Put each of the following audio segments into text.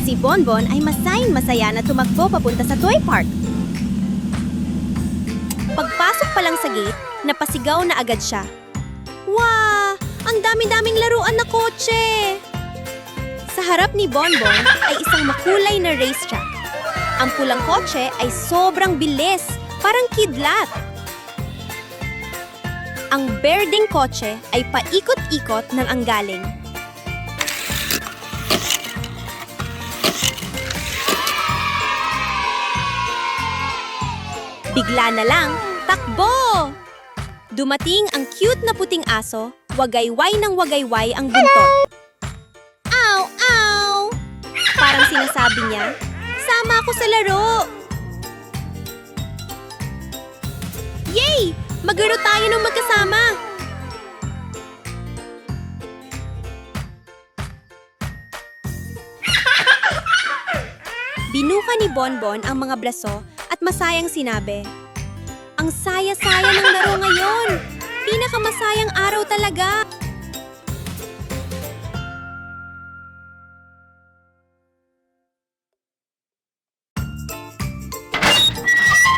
Si Bonbon ay masaya na tumakbo papunta sa toy park. Pagpasok pa lang sa gate, napasigaw na agad siya. Wow! Ang dami-daming laruan na kotse! Sa harap ni Bonbon ay isang makulay na racetrack. Ang pulang kotse ay sobrang bilis, parang kidlat. Ang berdeng kotse ay paikot-ikot ng anggaling. Bigla na lang, takbo! Dumating ang cute na puting aso, wagayway ng wagayway ang buntot. Ow! Ow! Parang sinasabi niya, sama ako sa laro! Yay! Maglaro tayo ng magkasama! Binuka ni Bonbon ang mga braso at masayang sinabi, ang saya-saya ng laro ngayon! Pinakamasayang araw talaga!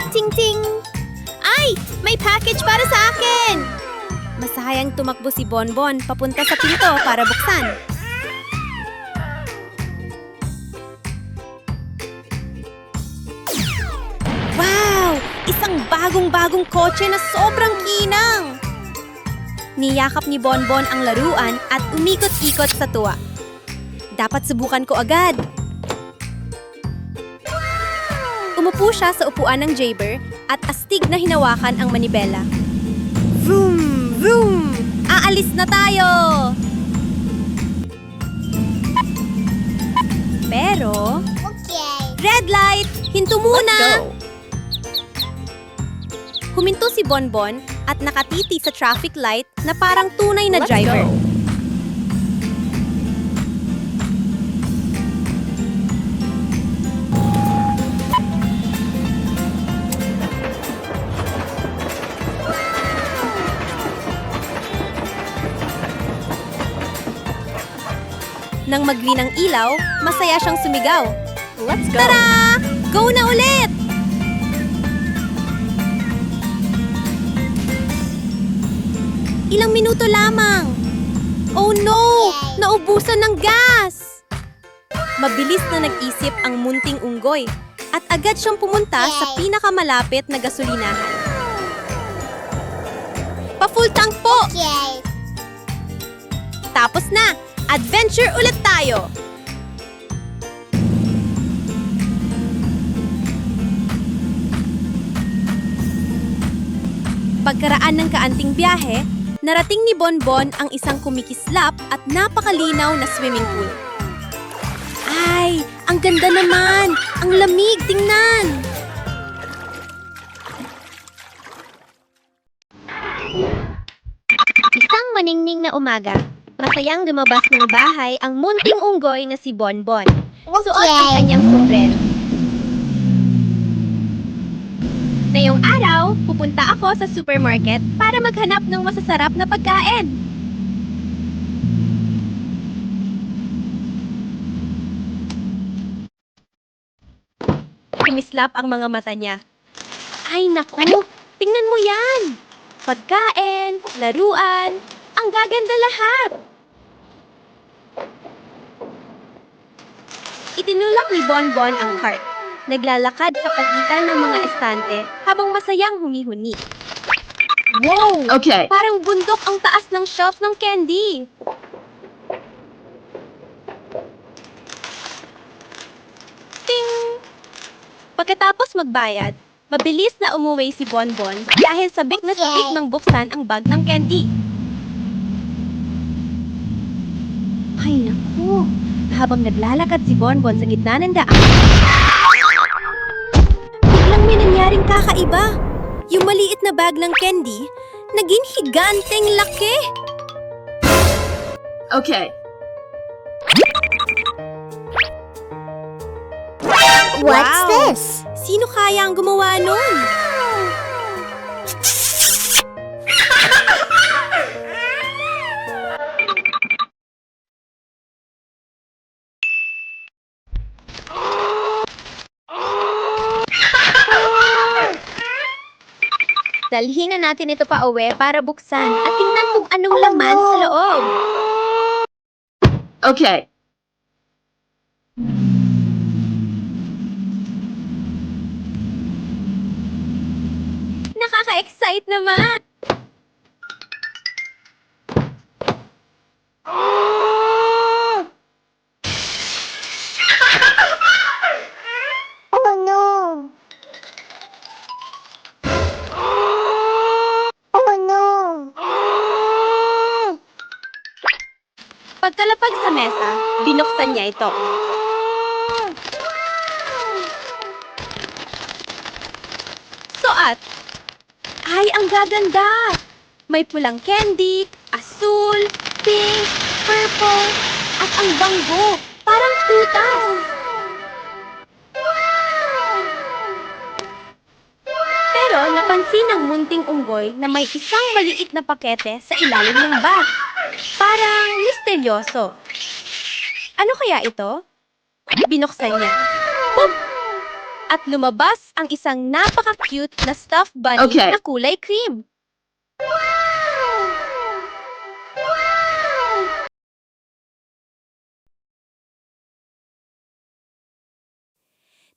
Ting-ting! Ay! May package para sa akin! Masayang tumakbo si Bonbon papunta sa pinto para buksan. Wow! Isang bagong-bagong kotse na sobrang kinang! Niyakap ni Bonbon ang laruan at umikot-ikot sa tuwa. Dapat subukan ko agad! Umupo siya sa upuan ng Jayber at astig na hinawakan ang manibela. Vroom! Vroom! Aalis na tayo! Pero... Red light! Hinto muna! Huminto si Bonbon at nakatiti sa traffic light na parang tunay na driver. Nang mag-green ang ilaw, masaya siyang sumigaw. Let's go! Tara! Go na ulit! Ilang minuto lamang. Oh no! Naubusan ng gas! Mabilis na nag-isip ang munting unggoy at agad siyang pumunta sa pinakamalapit na gasolinahan. Pa-full tank po! Tapos na! Adventure ulit tayo! Pagkaraan ng kaanting biyahe, narating ni Bonbon ang isang kumikislap at napakalinaw na swimming pool. Ay, ang ganda naman! Ang lamig, tingnan! Isang maningning na umaga, masayang lumabas ng bahay ang munting unggoy na si Bonbon. Suot ang kanyang sombrero. Ngayong araw, pupunta ako sa supermarket para maghanap ng masasarap na pagkain. Kumislap ang mga mata niya. Ay naku, tingnan mo yan! Pagkain, laruan, ang gaganda lahat! Itinulak ni Bonbon ang cart. Naglalakad sa pagitan ng mga estante habang masayang humi-huni. Wow! Okay. Parang bundok ang taas ng shelf ng candy. Ting! Pagkatapos magbayad, mabilis na umuwi si Bonbon dahil sabik na sabik ng buksan ang bag ng candy. Ay naku! Habang naglalakad si Bonbon sa gitna ng daan, biglang may nangyaring kakaiba. Yung maliit na bag ng candy, naging higanteng laki. Okay. What's this? Sino kaya ang gumawa nun? Dalhin na natin ito pa uwi para buksan at tingnan kung anong laman sa loob. Okay. Nakaka-excite naman! Oh no! Oh no! Pagkalapag sa mesa, binuksan niya ito. Suot! Ay, ang gaganda! May pulang candy, asul, pink, purple, at ang banggo. Parang prutas. Pero napansin ng munting unggoy na may isang maliit na pakete sa ilalim ng bag. Parang misteryoso. Ano kaya ito? Binuksan niya. Pop! At lumabas ang isang napaka-cute na stuffed bunny Okay. na kulay cream.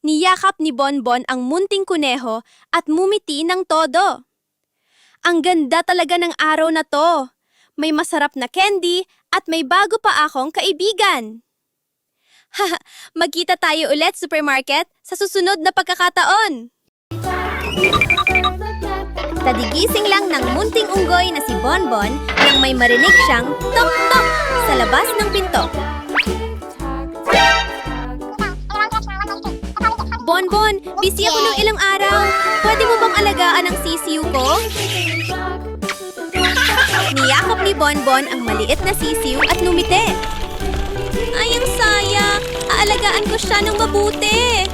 Niyakap ni Bonbon ang munting kuneho at mumiti ng todo. Ang ganda talaga ng araw na to. May masarap na candy at may bago pa akong kaibigan. Haha, magkita tayo ulit, supermarket, sa susunod na pagkakataon. Tadigising lang ng munting unggoy na si Bonbon nang may marinig siyang tok-tok sa labas ng pinto. Bonbon, busy ako ng ilang araw. Pwede mo bang alagaan ang sisiw ko? Niyakap ni Bonbon ang maliit na sisiw at numite. Ay, ang saya! Aalagaan ko siya ng mabuti!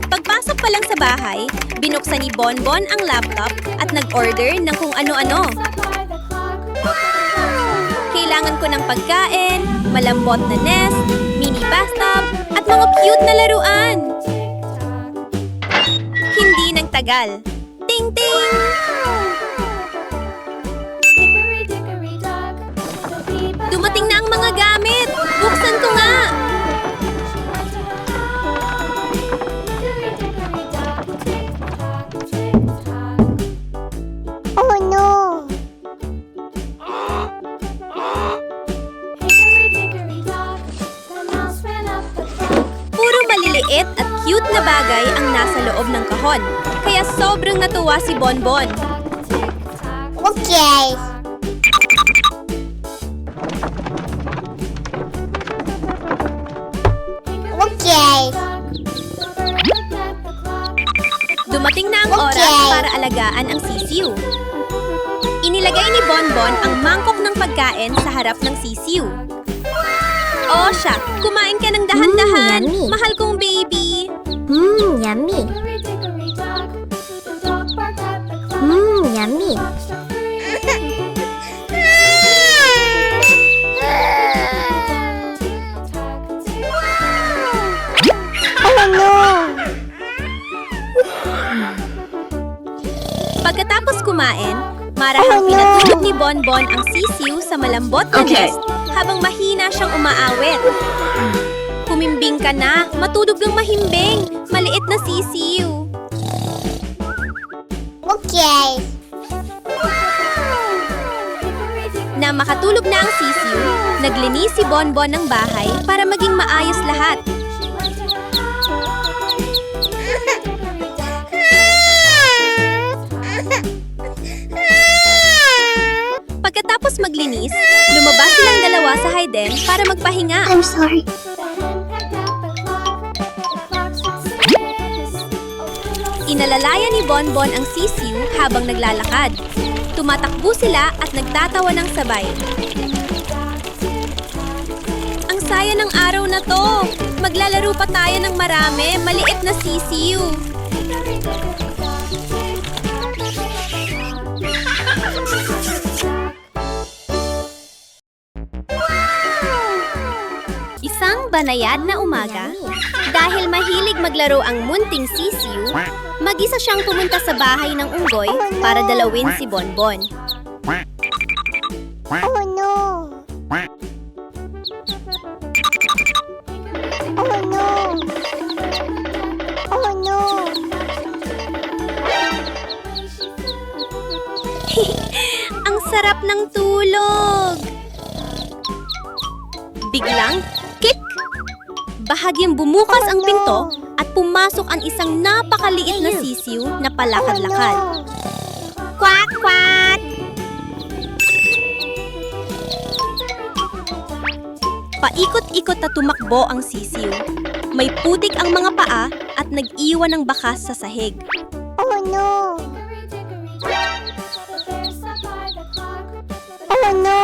Pagpasok pa lang sa bahay, binuksan ni Bonbon ang laptop at nag-order ng kung ano-ano. Kailangan ko ng pagkain, malambot na nest, mini bathtub, at mga cute na laruan. Hindi nagtagal. Ting-ting! Dumating na ang mga gamit! Buksan ko nga! Oh no! Puro maliliit at cute na bagay ang nasa loob ng kahon. Kaya sobrang natuwa si Bonbon. Okay! Okay! Dumating na ang oras para alagaan ang sisiw. Inilagay ni Bonbon ang mangkok ng pagkain sa harap ng sisiw. Oh, siya, kumain ka ng dahan-dahan. yummy. Mahal kong baby. Yummy! Yummy! Oh no! Pagkatapos kumain, marahang pinatulog ni Bonbon ang sisiw sa malambot na Okay. nest habang mahina siyang umaawit. Kumimbing ka na, matulog ng mahimbing, maliit na sisiw. Okay! Na makatulog na ang sisiw, naglinis si Bonbon ng bahay para maging maayos lahat. Pagkatapos maglinis, lumabas silang dalawa sa Hayden para magpahinga. I'm sorry. Inalalaya ni Bonbon ang sisiw habang naglalakad. Tumatakbo sila at nagtatawa ng sabay. Ang saya ng araw na to! Maglalaro pa tayo ng marami, maliit na sisiw. Isang Isang banayad na umaga, dahil mahilig maglaro ang munting sisiw, mag-isa siyang pumunta sa bahay ng unggoy para dalawin si Bonbon. Oh no! Oh no! Oh no! Ang sarap ng tulog! Biglang, kik! Bahagyang bumukas ang pinto at pumasok ang isang napakaliit na sisiw na palakad-lakad. Kwak! Kwak! Paikot-ikot na tumakbo ang sisiw. May putik ang mga paa at nag-iwan ng bakas sa sahig. Oh no! Oh no!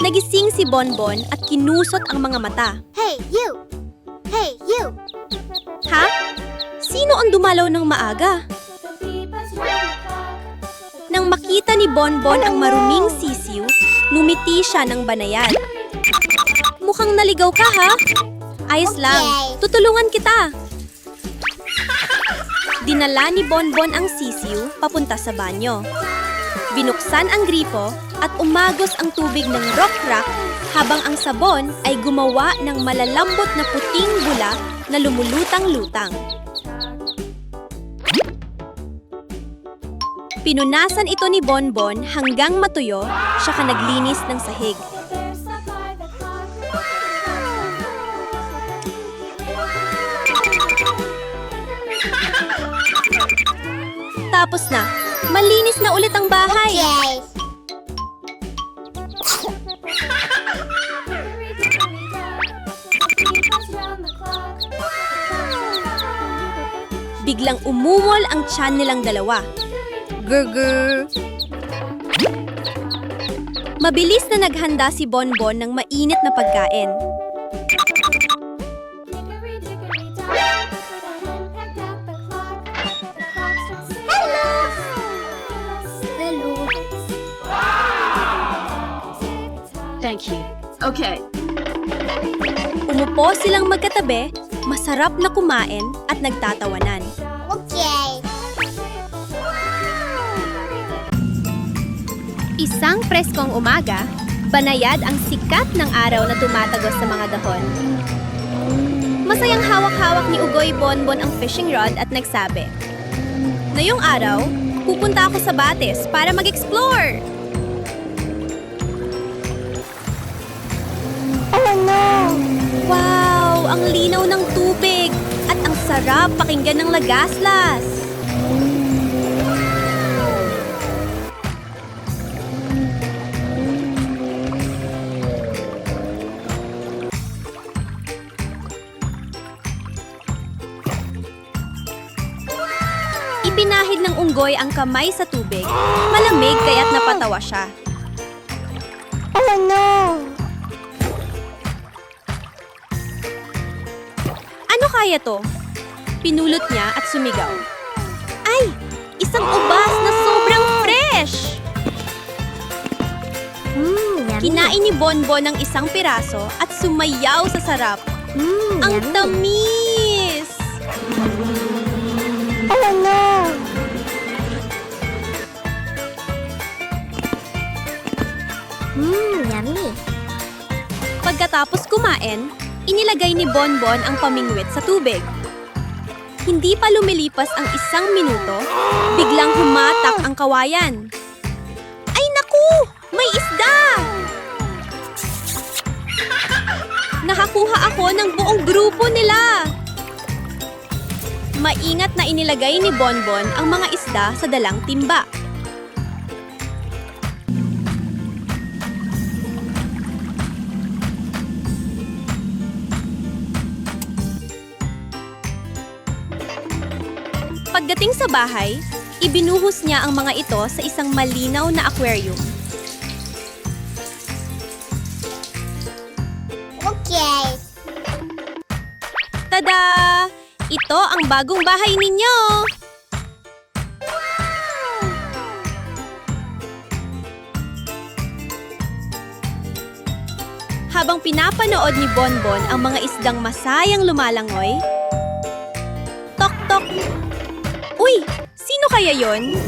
Nagising si Bonbon at kinusot ang mga mata. Hey, you! Hey, you! Ha? Sino ang dumalaw ng maaga? Nang makita ni Bonbon ang maruming sisiw, ngumiti siya ng banayad. Mukhang naligaw ka, ha? Ayos lang, tutulungan kita. Dinala ni Bonbon ang sisiw papunta sa banyo. Binuksan ang gripo at umagos ang tubig ng rock-rock habang ang sabon ay gumawa ng malalambot na puting bula na lumulutang-lutang. Pinunasan ito ni Bonbon hanggang matuyo, siya naglinis ng sahig. Tapos na, malinis na ulit ang bahay. Okay. Biglang umungol ang tiyan nilang dalawa. Gurgur! Mabilis na naghanda si Bonbon ng mainit na pagkain. Thank you. Okay. Umupo silang magkatabi, masarap na kumain at nagtatawanan. Okay. Isang preskong umaga, banayad ang sikat ng araw na tumatagos sa mga dahon. Masayang hawak-hawak ni Ugoy Bonbon ang fishing rod at nagsabi, "Ngayong araw, pupunta ako sa Bates para mag-explore!" Oh no! Wow! Ang linaw ng tubig at ang sarap pakinggan ng lagaslas! Ipinahid ng unggoy ang kamay sa tubig. Malamig kaya't napatawa siya. Oh no! Ano kaya to? Pinulot niya at sumigaw. Ay! Isang ubas na sobrang fresh! Yummy. Kinain ni Bonbon ng isang piraso at sumayaw sa sarap. Ang yummy. tamis! Oh no! Yummy. Pagkatapos kumain, inilagay ni Bonbon ang pamingwit sa tubig. Hindi pa lumilipas ang 1 minuto, biglang humatak ang kawayan. Ay naku! May isda! Nakakuha ako ng buong grupo nila! Maingat na inilagay ni Bonbon ang mga isda sa dalang timba. Pagdating sa bahay, ibinuhos niya ang mga ito sa isang malinaw na aquarium. Okay. Tada! Ito ang bagong bahay ninyo! habang pinapanood ni Bonbon ang mga isdang masayang lumalangoy. Tok-tok! Uy! Sino kaya yon?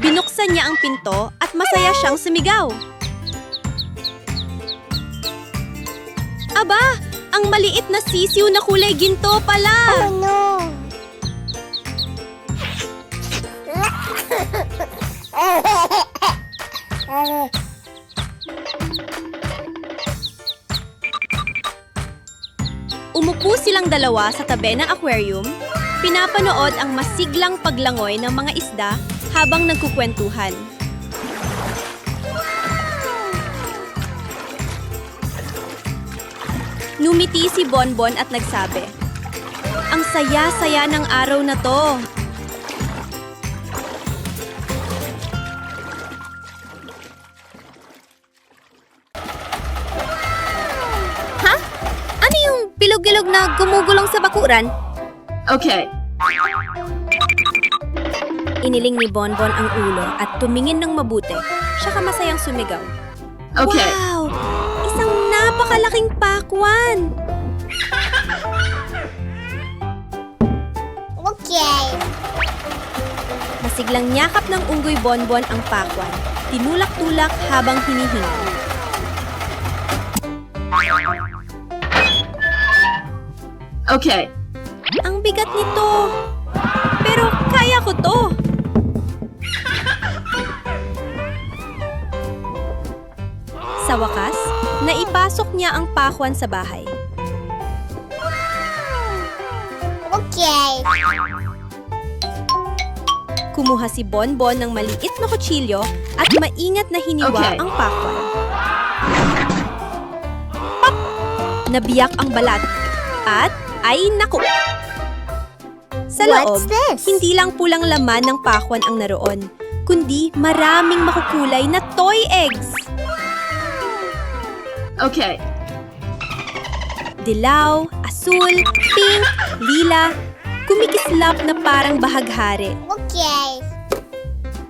Binuksan niya ang pinto at masaya siyang sumigaw. Aba! Ang maliit na sisiw na kulay ginto pala! Oh no! Umupo silang dalawa sa tabi ng aquarium, pinapanood ang masiglang paglangoy ng mga isda habang nagkukwentuhan. Numiti si Bonbon at nagsabi, "Ang saya-saya ng araw na to." Ha? Ano yung bilog-bilog na gumugulong sa bakuran? Okay. Iniling ni Bonbon ang ulo at tumingin ng mabuti. Siya masayang sumigaw. Okay. Wow! Isang napakalaking pakwan! Okay. Masiglang nyakap ng unggoy Bonbon ang pakwan. Tinulak-tulak habang hinihinga. Okay. Ang bigat nito! Pero kaya ko to! Sa wakas, naipasok niya ang pakwan sa bahay. Okay. Kumuha si Bonbon ng maliit na kutsilyo at maingat na hiniwa Okay. ang pakwan. Pop! Nabiyak ang balat. At, ay naku! Sa loob, What's this? hindi lang pulang laman ng pakwan ang naroon, kundi maraming makukulay na toy eggs. Okay. Dilaw, asul, pink, lila, kumikislap na parang bahaghari. Okay.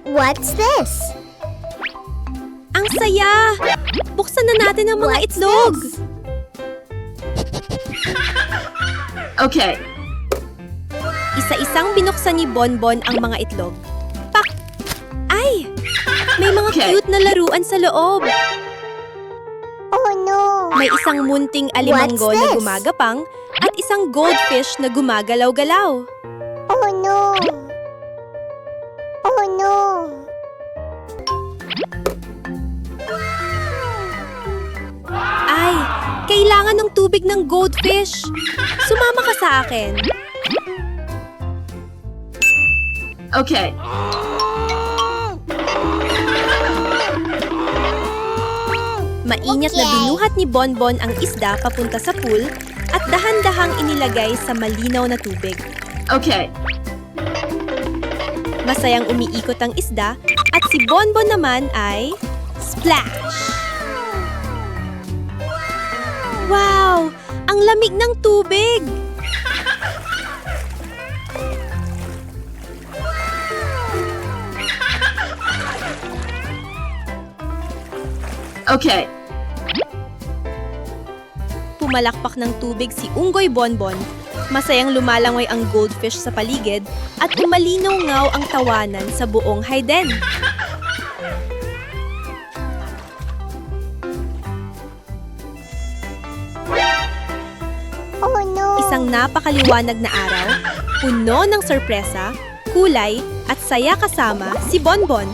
What's this? Ang saya! Buksan na natin ang mga What's itlog! this? Okay. Isa-isang binuksan ni Bonbon ang mga itlog. Pak! Ay! May mga Okay. cute na laruan sa loob. Oh no! May isang munting alimanggo What's na this? gumagapang at isang goldfish na gumagalaw-galaw. Oh no! Oh no! Ay! Kailangan ng tubig ng goldfish. Sumama ka sa akin. Okay. Maingat na Okay. binuhat ni Bonbon ang isda papunta sa pool at dahan-dahang inilagay sa malinaw na tubig. Okay. Masayang umiikot ang isda at si Bonbon naman ay splash! Wow! Ang lamig ng tubig! Okay. Pumalakpak ng tubig si Unggoy Bonbon. Masayang lumalangoy ang goldfish sa paligid at umalinaw-ngaw ang tawanan sa buong Hayden. Oh no! Isang napakaliwanag na araw, puno ng sorpresa, kulay at saya kasama si Bonbon.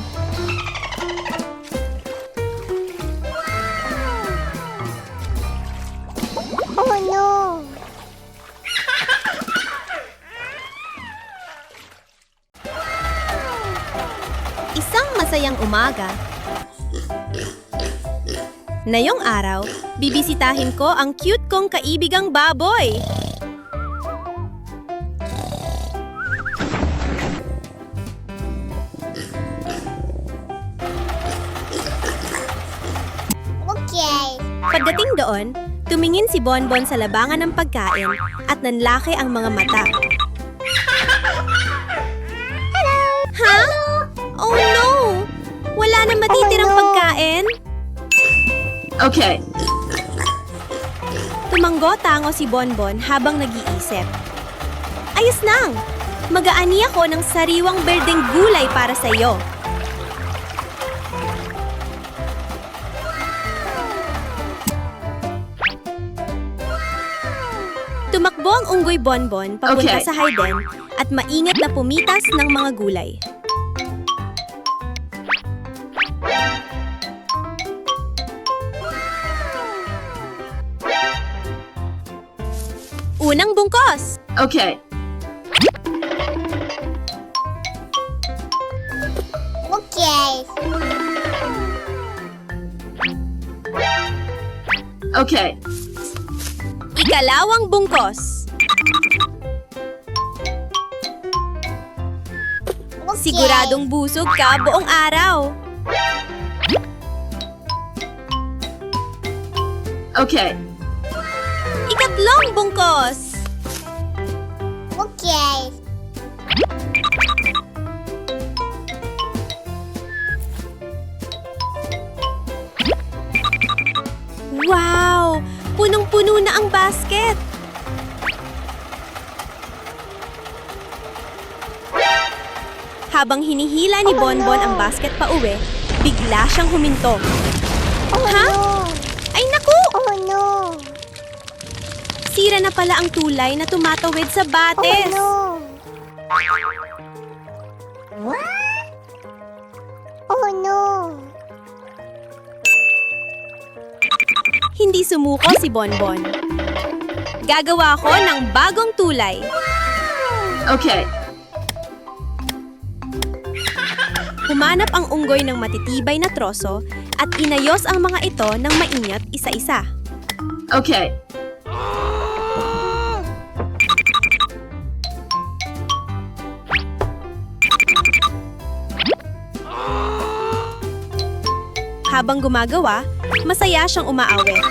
Oh no! Isang masayang umaga. Ngayong araw, bibisitahin ko ang cute kong kaibigang baboy. Okay. Pagdating doon, tumingin si Bonbon sa labangan ng pagkain at nanlaki ang mga mata. Ha? Oh no! Wala na matitirang Oh no. pagkain? Okay. Tumanggo-tango si Bonbon habang nag-iisip. Ayos lang! Mag-aani ako ng sariwang berdeng gulay para sa iyo. Tumakbo ang unggoy Bonbon papunta Okay. sa Hayden at maingat na pumitas ng mga gulay. Unang bungkos! Okay. Okay. Okay. Ikalawang bungkos. Okay. Siguradong busog ka buong araw. Okay. Ikatlong bungkos. Okay. Wow! Punong-puno na ang basket. Habang hinihila ni Bonbon ang basket pa uwi, bigla siyang huminto. Oh Ha? no. Ay naku! Oh no. Sira na pala ang tulay na tumatawid sa bates. Oh no. Oh no. Hindi sumuko si Bonbon. Gagawa ko ng bagong tulay. Okay. Humanap ang unggoy ng matitibay na troso at inayos ang mga ito ng maingat isa-isa. Okay. Habang gumagawa, masaya siyang umaawit.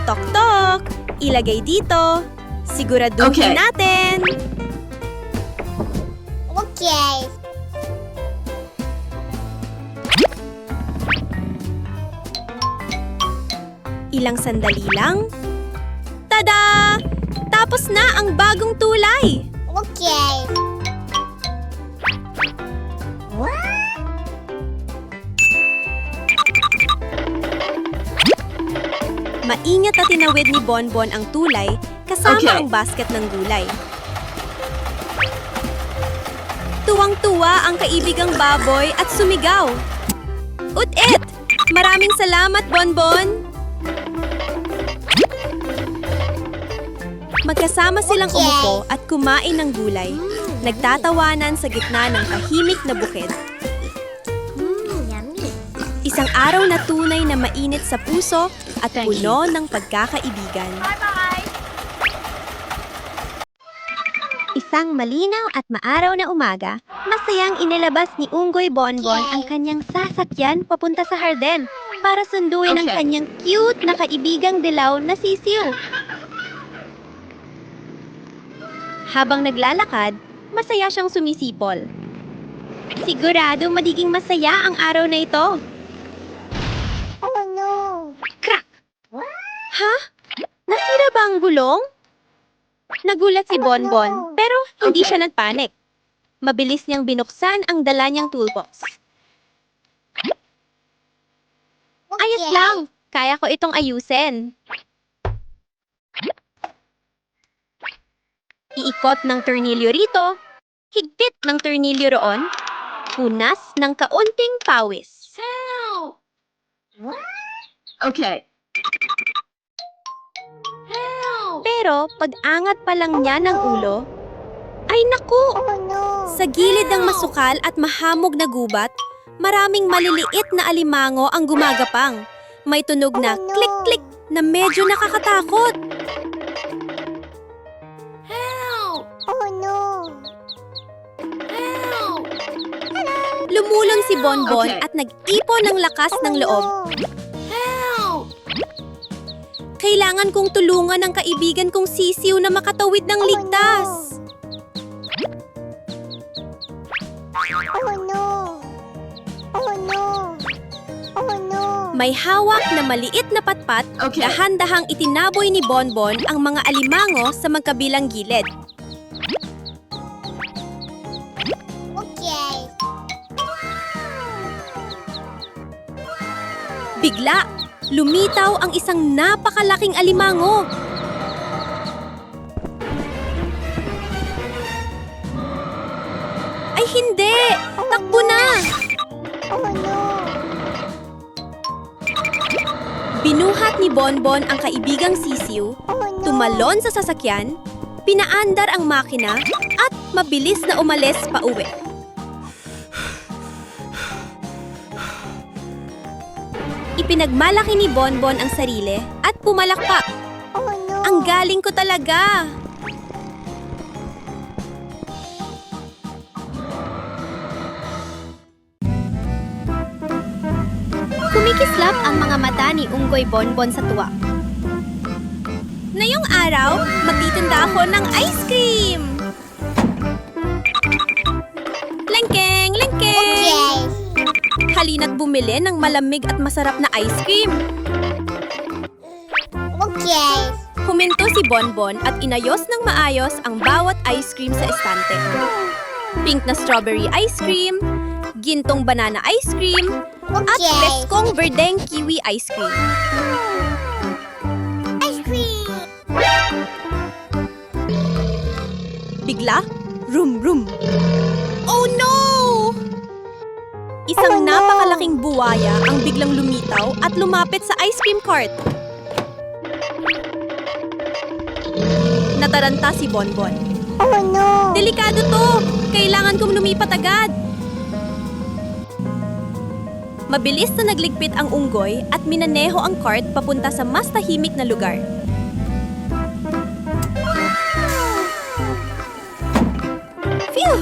Tok-tok! Ilagay dito. Siguraduhin Okay. natin. Okay. Ilang sandali lang. Tada! Tapos na ang bagong tulay! Okay. Maingat na tinawid ni Bonbon ang tulay kasama Okay. ang basket ng gulay. Tuwang-tuwa ang kaibigang baboy at sumigaw. Ut-it! Maraming salamat, Bonbon! Magkasama silang Okay. umupo at kumain ng gulay, nagtatawanan sa gitna ng tahimik na bukid. Yummy. Isang araw na tunay na mainit sa puso at puno ng pagkakaibigan. Isang malinaw at maaraw na umaga, masayang inilabas ni Unggoy Bonbon ang kanyang sasakyan papunta sa harden para sunduin ang Okay. kanyang cute na kaibigang dilaw na sisiw. Habang naglalakad, masaya siyang sumisipol. Sigurado magiging masaya ang araw na ito. Oh no. Crack! Ha? Nasira ba ang gulong? Nagulat si Bonbon, pero hindi Okay. siya nagpanik. Mabilis niyang binuksan ang dala niyang toolbox. Ayos Okay. lang! Kaya ko itong ayusin. Iikot ng tornilyo rito, higpit ng tornilyo roon, punas ng kaunting pawis. Okay. Pero pag-angat pa lang niya ng ulo, ay naku! Oh no. Sa gilid ng masukal at mahamog na gubat, maraming maliliit na alimango ang gumagapang. May tunog na Oh, no. klik-klik na medyo nakakatakot. Oh no. Lumulong si Bonbon Okay. at nag-ipon ng lakas ng loob. Kailangan kong tulungan ang kaibigan kong sisiw na makatawid ng ligtas. Oh no. Oh no. Oh no. May hawak na maliit na patpat, Okay. dahan-dahang itinaboy ni Bonbon ang mga alimango sa magkabilang gilid. Okay. Bigla, lumitaw ang isang napakalaking alimango. Ay hindi! Takbo na! Oh no. Binuhat ni Bonbon ang kaibigang sisiw, Oh no. tumalon sa sasakyan, pinaandar ang makina, at mabilis na umalis pa uwi. Ipinagmalaki ni Bonbon ang sarili at pumalakpak. Oh no. Ang galing ko talaga! Kumikislap ang mga mata ni Unggoy Bonbon sa tuwa. Ngayong araw, magtitinda ako ng ice cream! Lengkeng! Lengkeng! Okay. Halina't bumili ng malamig at masarap na ice cream. Okay. Huminto si Bonbon at inayos ng maayos ang bawat ice cream sa estante. Pink na strawberry ice cream, gintong banana ice cream, at Okay. beskong verdeng kiwi ice cream. Ice cream. Bigla, rum-rum. Oh no! Isang Oh, no! napakalaking buwaya ang biglang lumitaw at lumapit sa ice cream cart. Nataranta si Bonbon. Oh no. Delikado to! Kailangan kong lumipat agad! Mabilis na nagligpit ang unggoy at minaneho ang cart papunta sa mas tahimik na lugar. Phew!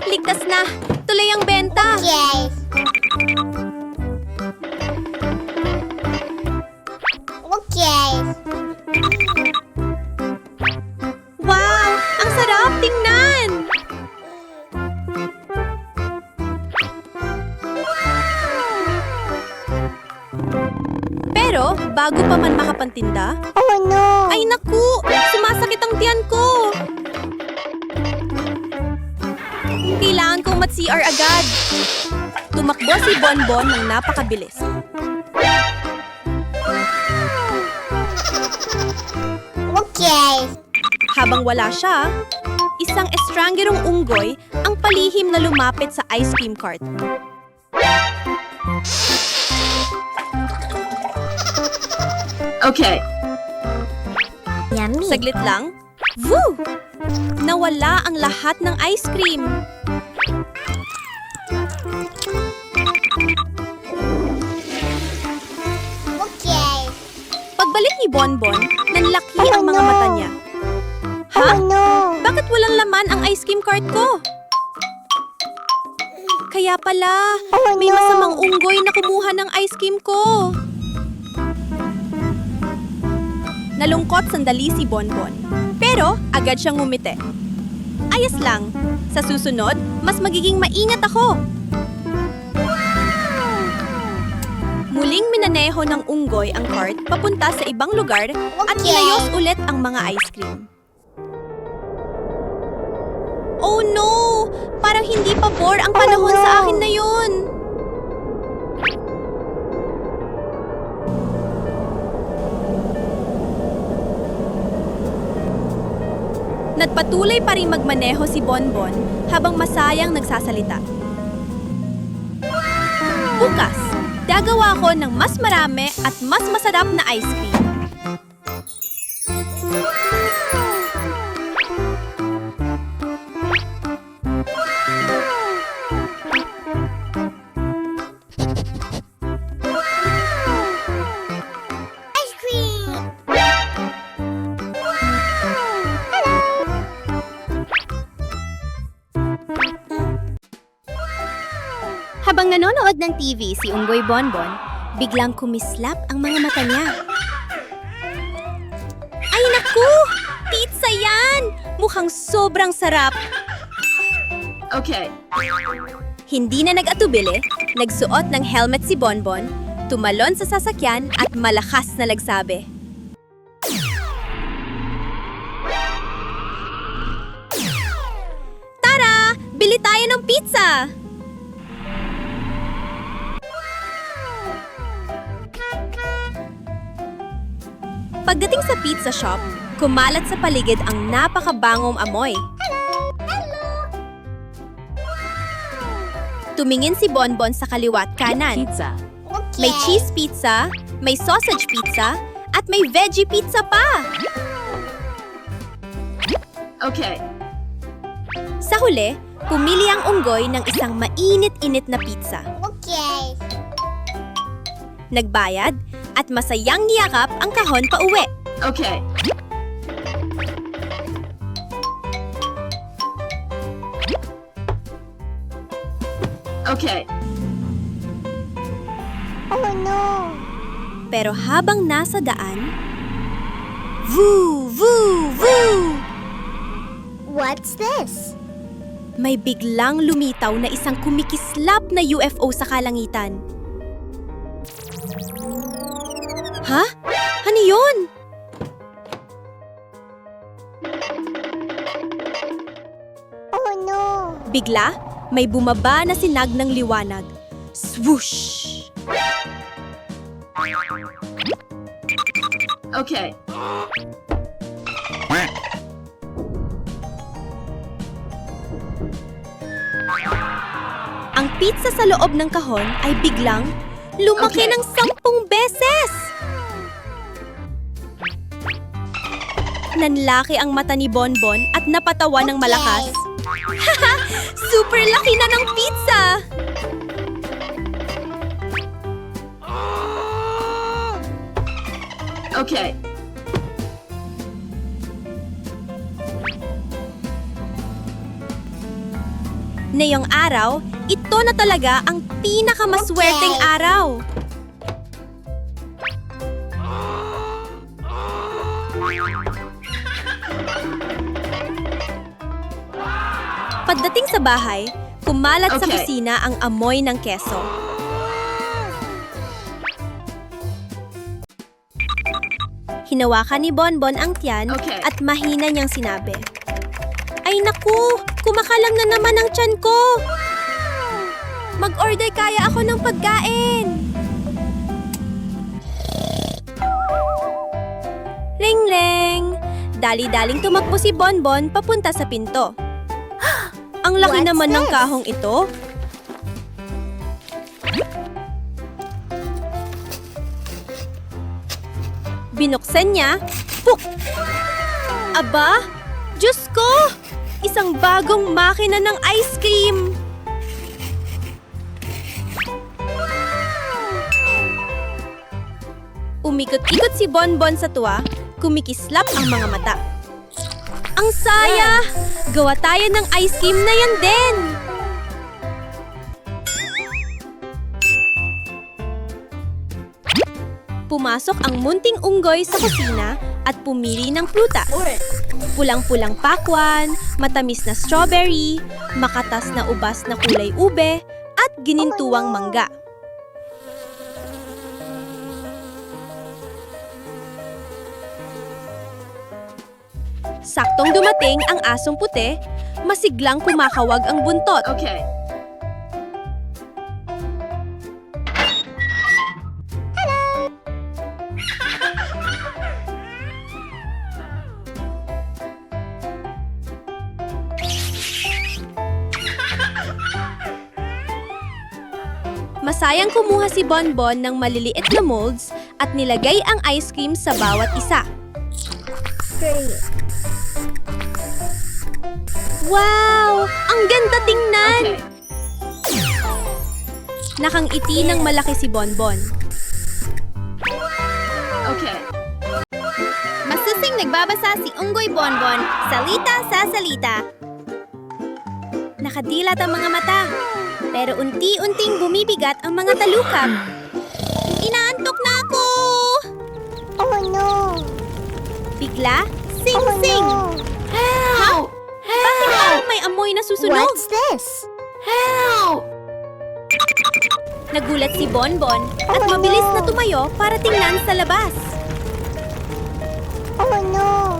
Ligtas na! Tuloy ang benta! Okay. Okay. Wow! Ang sarap! Tingnan! Pero, bago pa man makapantinda, Oh no. ay naku! Sumasakit ang tiyan ko! Kailangan kong mat-CR agad. Tumakbo si Bonbon ng napakabilis. Okay. Habang wala siya, isang estrangerong unggoy ang palihim na lumapit sa ice cream cart. Okay. Yummy. Saglit lang, woo! Nawala ang lahat ng ice cream. Okay. Pagbalik ni Bonbon, nanlaki ang mga no! mata niya. Ha? Oh no. Bakit walang laman ang ice cream cart ko? Kaya pala, Oh, may no! masamang unggoy na kumuha ng ice cream ko. Nalungkot sandali si Bonbon. Pero agad siyang ngumiti. Ayos lang. Sa susunod, mas magiging maingat ako. Muling minaneho ng unggoy ang cart papunta sa ibang lugar at Okay. inayos ulit ang mga ice cream. Oh no! Parang hindi pabor ang panahon no! sa akin na yun. Nagpatuloy pa rin magmaneho si Bonbon habang masayang nagsasalita. Bukas, gagawa ko ng mas marami at mas masarap na ice cream. Ice cream. Habang nanonood ng TV si Unggoy Bonbon, biglang kumislap ang mga mata niya. Ay naku! Pizza yan! Mukhang sobrang sarap! Okay. Hindi na nag-atubili, nagsuot ng helmet si Bonbon, tumalon sa sasakyan at malakas na nagsabi. Tara! Bili tayo ng pizza! Pagdating sa pizza shop, kumalat sa paligid ang napakabangong amoy. Tumingin si Bonbon sa kaliwa at kanan. Pizza. Okay. May cheese pizza, may sausage pizza, at may veggie pizza pa! Okay. Sa huli, pumili ang unggoy ng isang mainit-init na pizza. Okay. Nagbayad at masayang niyakap ang kahon pa uwi. Okay. Okay. Oh no. Pero habang nasa daan, voo, voo, voo! What's this? May biglang lumitaw na isang kumikislap na UFO sa kalangitan. Ha? Ano yun? Oh no. Bigla, may bumaba na sinag ng liwanag. Swoosh! Okay. Ang pizza sa loob ng kahon ay biglang lumaki Okay. ng 10 beses! Nanlaki ang mata ni Bonbon at napatawa ng malakas. Super laki na ng pizza! Okay. Ngayong araw, ito na talaga ang pinakamaswerteng Okay. araw. Pagdating sa bahay, kumalat sa Okay. kusina ang amoy ng keso. Hinawakan ni Bonbon ang tiyan Okay. at mahina niyang sinabi, "Ay naku, kumakalang na naman ang tiyan ko! Mag-order kaya ako ng pagkain!" Ring-ring! Dali-daling tumakbo si Bonbon papunta sa pinto. Ang laki What's naman ng this? kahong ito. Binuksan niya. Puk! Aba! Diyos ko! Isang bagong makina ng ice cream! Umikot-ikot si Bonbon sa tuwa, kumikislap ang mga mata. Ang saya! Gawa tayo ng ice cream na yan din! Pumasok ang munting unggoy sa kusina at pumili ng prutas. Pulang-pulang pakwan, matamis na strawberry, makatas na ubas na kulay ube, at ginintuwang mangga. Saktong dumating ang asong puti, masiglang kumakawag ang buntot. Okay. Masayang kumuha si Bonbon ng maliliit na molds at nilagay ang ice cream sa bawat isa. Wow! Ang ganda tingnan! Okay. Nakangiti ng malaki si Bonbon. Okay. Masusing nagbabasa si Unggoy Bonbon, salita sa salita. Nakadilat ang mga mata, pero unti-unting bumibigat ang mga talukap. Inaantok na ako! Oh no. Bigla, Oh sing-sing! no. Help! Bakit parang may amoy na susunog? What's this? Help! Nagulat si Bonbon at mabilis na tumayo para tingnan sa labas. Oh no!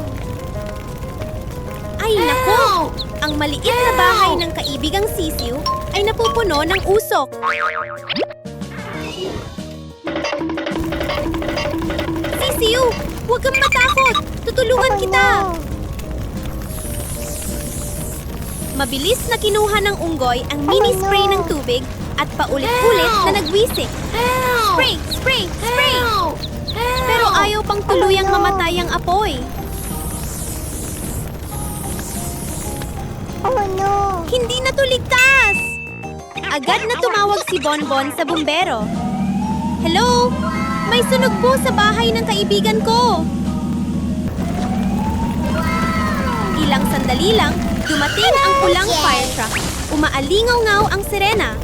Ay nako! Ang maliit na bahay ng kaibigang sisiw ay napupuno ng usok. Sisiw! Huwag kang matakot! Tutulungan kita! Mabilis na kinuha ng unggoy ang mini-spray ng tubig at paulit-ulit na nagwisik. Spray! Spray! Spray! Pero ayaw pang tuluyang mamatay ang apoy. Oh no! Hindi na to ligtas! Agad na tumawag si Bonbon sa bumbero. Hello? May sunog po sa bahay ng kaibigan ko. Ilang sandali lang, dumating ang pulang fire truck. Umaalingaw-ngaw ang sirena.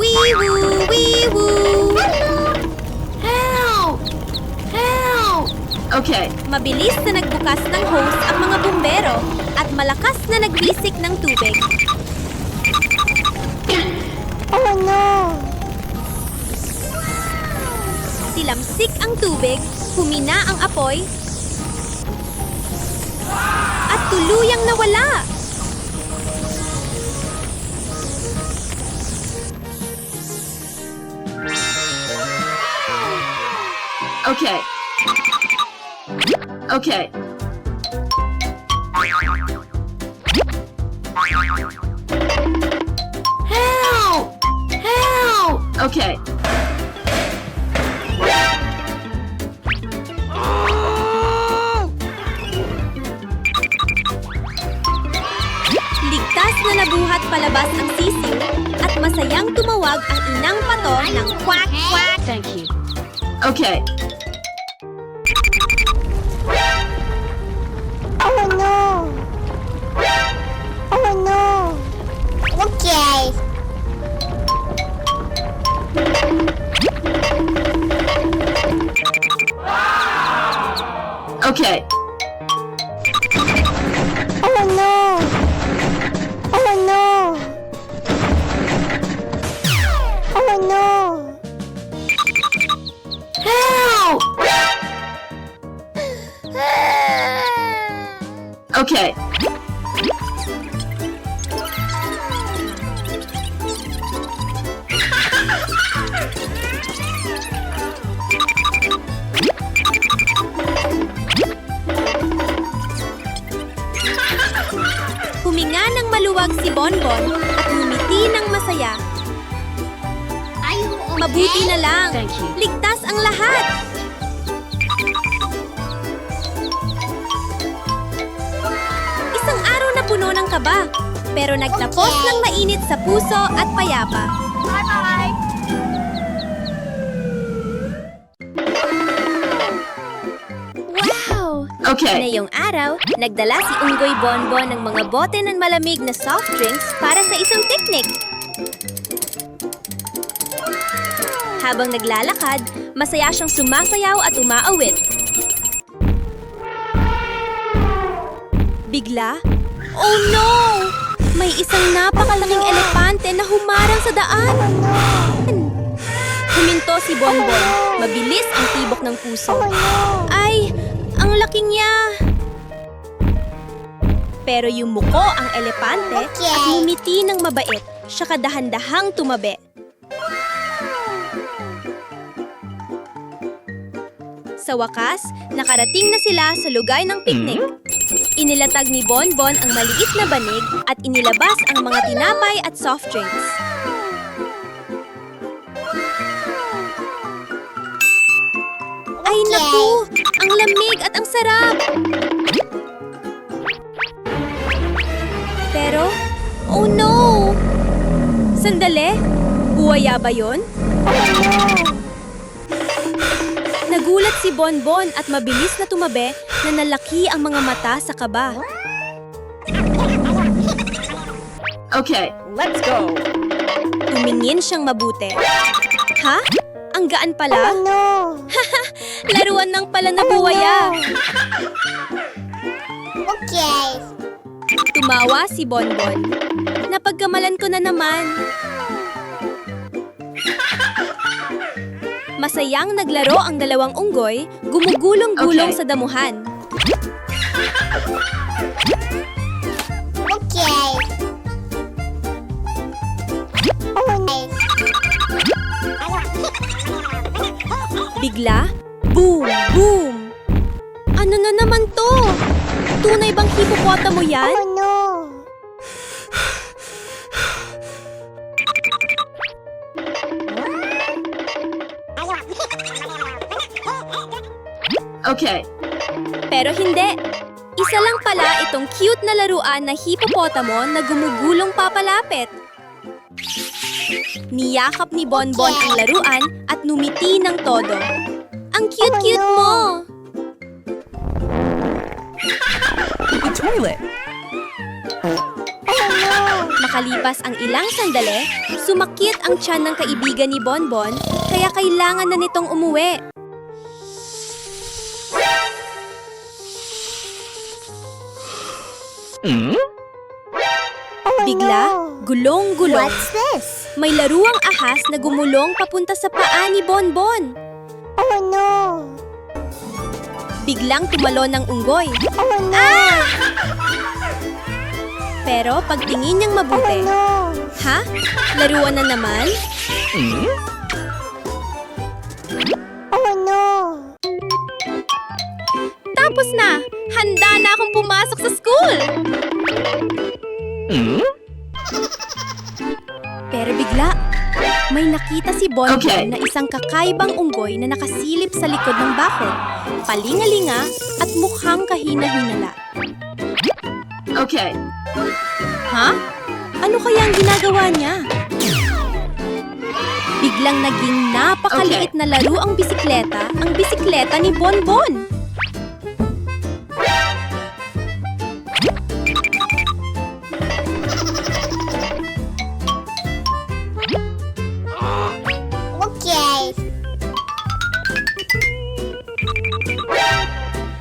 Wee-woo! Wee-woo! Help! Help! Okay. Mabilis na nagbukas ng hose ang mga bumbero at malakas na nagwisik ng tubig. Oh no! Silamsik ang tubig, humina ang apoy, at tuluyang nawala. Okay. Okay. Help! Help! Okay. Ligtas na nabuhat palabas ang sisiw at masayang tumawag ang inang pato ng kwak-kwak. Thank you. Okay. Oh no! Oh no! Okay. Okay. Oh no! Oh no! Oh no! Help! Okay. Huminga ng maluwag si Bonbon at ngumiti ng masaya. Mabuti na lang. Thank you. Ligtas ang lahat. Isang araw na puno ng kaba, pero nagtapos ng mainit sa puso at payapa. Bye-bye! Wow! Okay. Ngayong araw, nagdala si Unggoy Bonbon ng mga bote ng malamig na soft drinks para sa isang picnic. Habang naglalakad, masaya siyang sumasayaw at umaawit. Bigla, oh no! May isang napakalaking elepante na humarang sa daan. Huminto si Bonbon. Mabilis ang tibok ng puso. Ay, ang laki niya! Pero yumuko ang elepante at ngumiti ng mabait. Siya kadahan-dahang tumabi. Sa wakas, nakarating na sila sa lugar ng picnic. Inilatag ni Bonbon ang maliit na banig at inilabas ang mga tinapay at soft drinks. Ay naku! Ang lamig at ang sarap! Pero, oh no! Sandali! Buwaya ba yon? Nagulat si Bonbon at mabilis na tumabi na nalaki ang mga mata sa kaba. Okay. Let's go. Tumingin siyang mabuti. Ha? Ang gaan pala? Oh no! Laruan ng pala na buwaya. Okay. Tumawa si Bonbon. Napagkamalan ko na naman. Masayang naglaro ang dalawang unggoy, gumugulong-gulong Okay. sa damuhan. Okay. Oh no. Bigla, boom, boom! Ano na naman to? Tunay bang hippopotamu yan? Oh no. Okay. Pero hindi. Isa lang pala itong cute na laruan na hippopotamo na gumugulong papalapit. Niyakap ni Bonbon ang laruan at numiti ng todo. Ang cute-cute mo! The toilet. Makalipas ang ilang sandali, sumakit ang tiyan ng kaibigan ni Bonbon kaya kailangan na nitong umuwi. Oh Bigla, no. gulong-gulong. What's this? May laruang ahas na gumulong papunta sa paa ni Bonbon. Oh no. Biglang tumalon ng unggoy. Oh no. Pero pagtingin niyang Oh mabuti, no. ha? Laruan na naman? Oh no. Tapos na! Handa na akong pumasok sa school! Pero bigla, may nakita si Bonbon Okay. na isang kakaibang unggoy na nakasilip sa likod ng bakod, palingalinga at mukhang kahina-hinala. Okay. Ha? Ano kaya ang ginagawa niya? Biglang naging napakaliit na laro ang bisikleta ni Bonbon. Okay.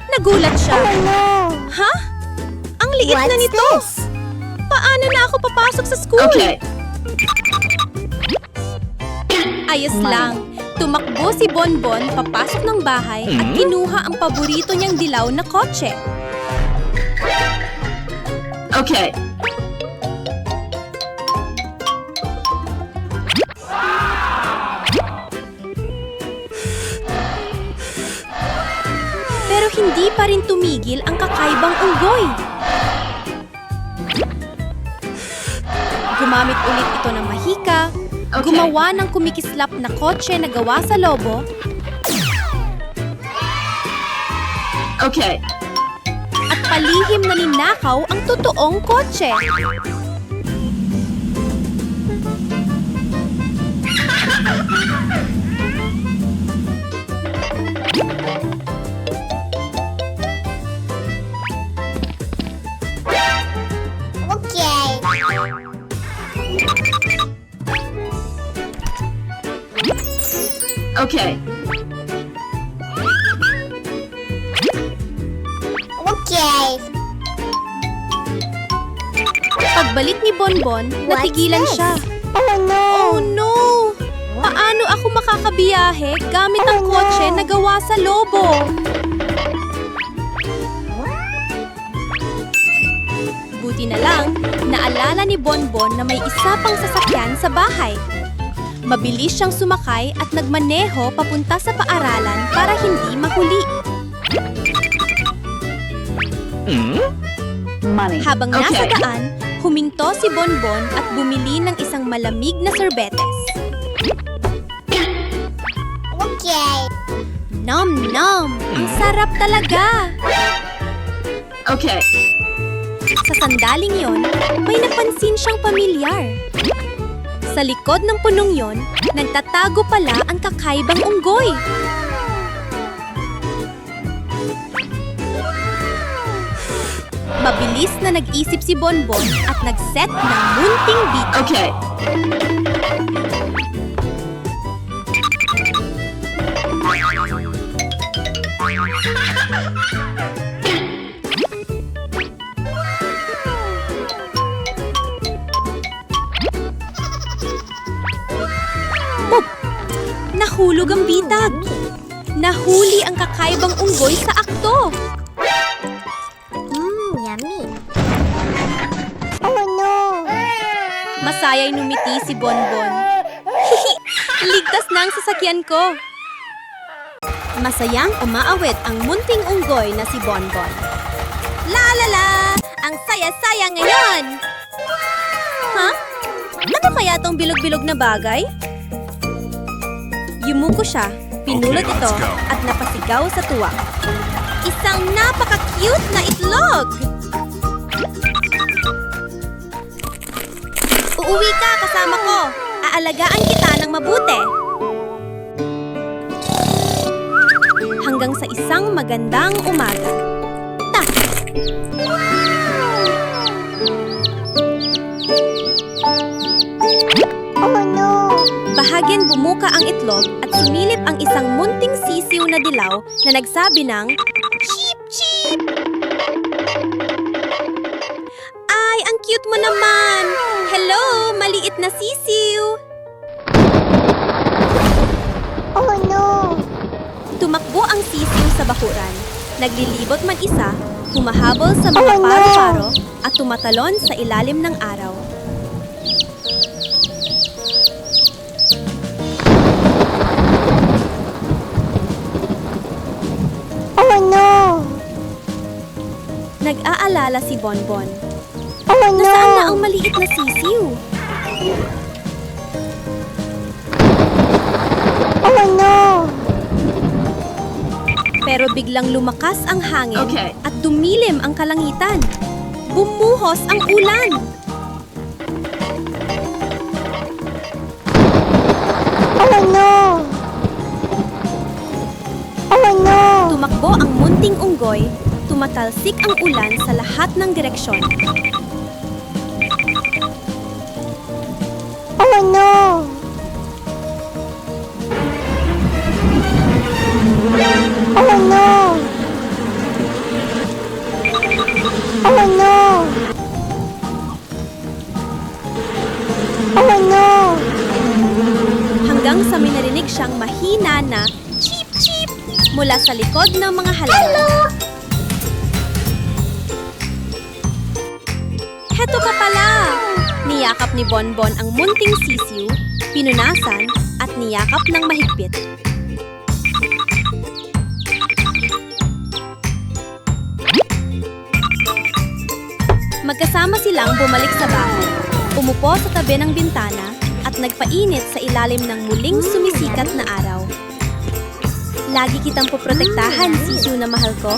Nagulat siya. Oh no. Ha? Ang liit na What's nito. this? Paano na ako papasok sa school? Okay. Ayos lang. Tumakbo si Bonbon papasok ng bahay at kinuha ang paborito niyang dilaw na kotse. Okay. Pero hindi pa rin tumigil ang kakaibang unggoy. Gumamit ulit ito ng mahika, Okay. gumawa ng kumikislap na kotse na gawa sa lobo, Okay. at palihim na ninakaw ang totoong kotse. Okay. Okay. Okay. Pagbalik ni Bonbon, natigilan this? siya. Oh no. Oh no! Paano ako makakabiyahe gamit ang Oh, no. kotse na gawa sa lobo? Buti na lang, naalala ni Bonbon na may isa pang sasakyan sa bahay. Mabilis siyang sumakay at nagmaneho papunta sa paaralan para hindi mahuli. Money. Habang nasa Okay. daan, huminto si Bonbon at bumili ng isang malamig na sorbetes. Okay. Nom-nom! Ang sarap talaga! Okay. Sa sandaling yon, may napansin siyang pamilyar. Sa likod ng punong yon, nagtatago pala ang kakaibang unggoy. Mabilis na nag-isip si Bonbon at nag-set ng munting beat. Okay. Nahulog ang bitag. Nahuli ang kakaibang unggoy sa akto. Yummy. Oh no! Masaya'y numiti si Bonbon. Ligtas na ang sasakyan ko. Masayang umaawit ang munting unggoy na si Bonbon. La la la! Ang saya-saya ngayon! Ha? Ano kaya tong bilog-bilog na bagay? Yumuko siya, pinulot Okay, ito, let's go. at napasigaw sa tuwa. Isang napaka-cute na itlog! Uuwi ka kasama ko. Aalagaan kita ng mabuti. Hanggang sa isang magandang umaga. Ta! Oh no! Bahagyan bumuka ang itlog at sumilip ang isang munting sisiw na dilaw na nagsabi ng Cheep, cheep! Ay, ang cute mo naman! Hello, maliit na sisiw! Oh no! Tumakbo ang sisiw sa bakuran. Naglilibot man isa, humahabol sa mga Oh, no! paro-paro at tumatalon sa ilalim ng araw. Oh no! Nag-aalala si Bonbon. Oh no! Nasaan na ang maliit na sisiw? Oh no! Pero biglang lumakas ang hangin Okay. at dumilim ang kalangitan. Bumuhos ang ulan. Oh no! Oh no! Tumakbo ang munting unggoy, tumatalsik ang ulan sa lahat ng direksyon. Oh no! Oh no! Oh no! Oh no! Hanggang sa may narinig siyang mahina na cheep cheep mula sa likod ng mga halaman. Heto ka pala! Niyakap ni Bonbon ang munting sisiw, pinunasan at niyakap ng mahigpit. Magkasama silang bumalik sa bahay, umupo sa tabi ng bintana at nagpainit sa ilalim ng muling sumisikat na araw. Lagi kitang poprotektahan, sisiw na mahal ko.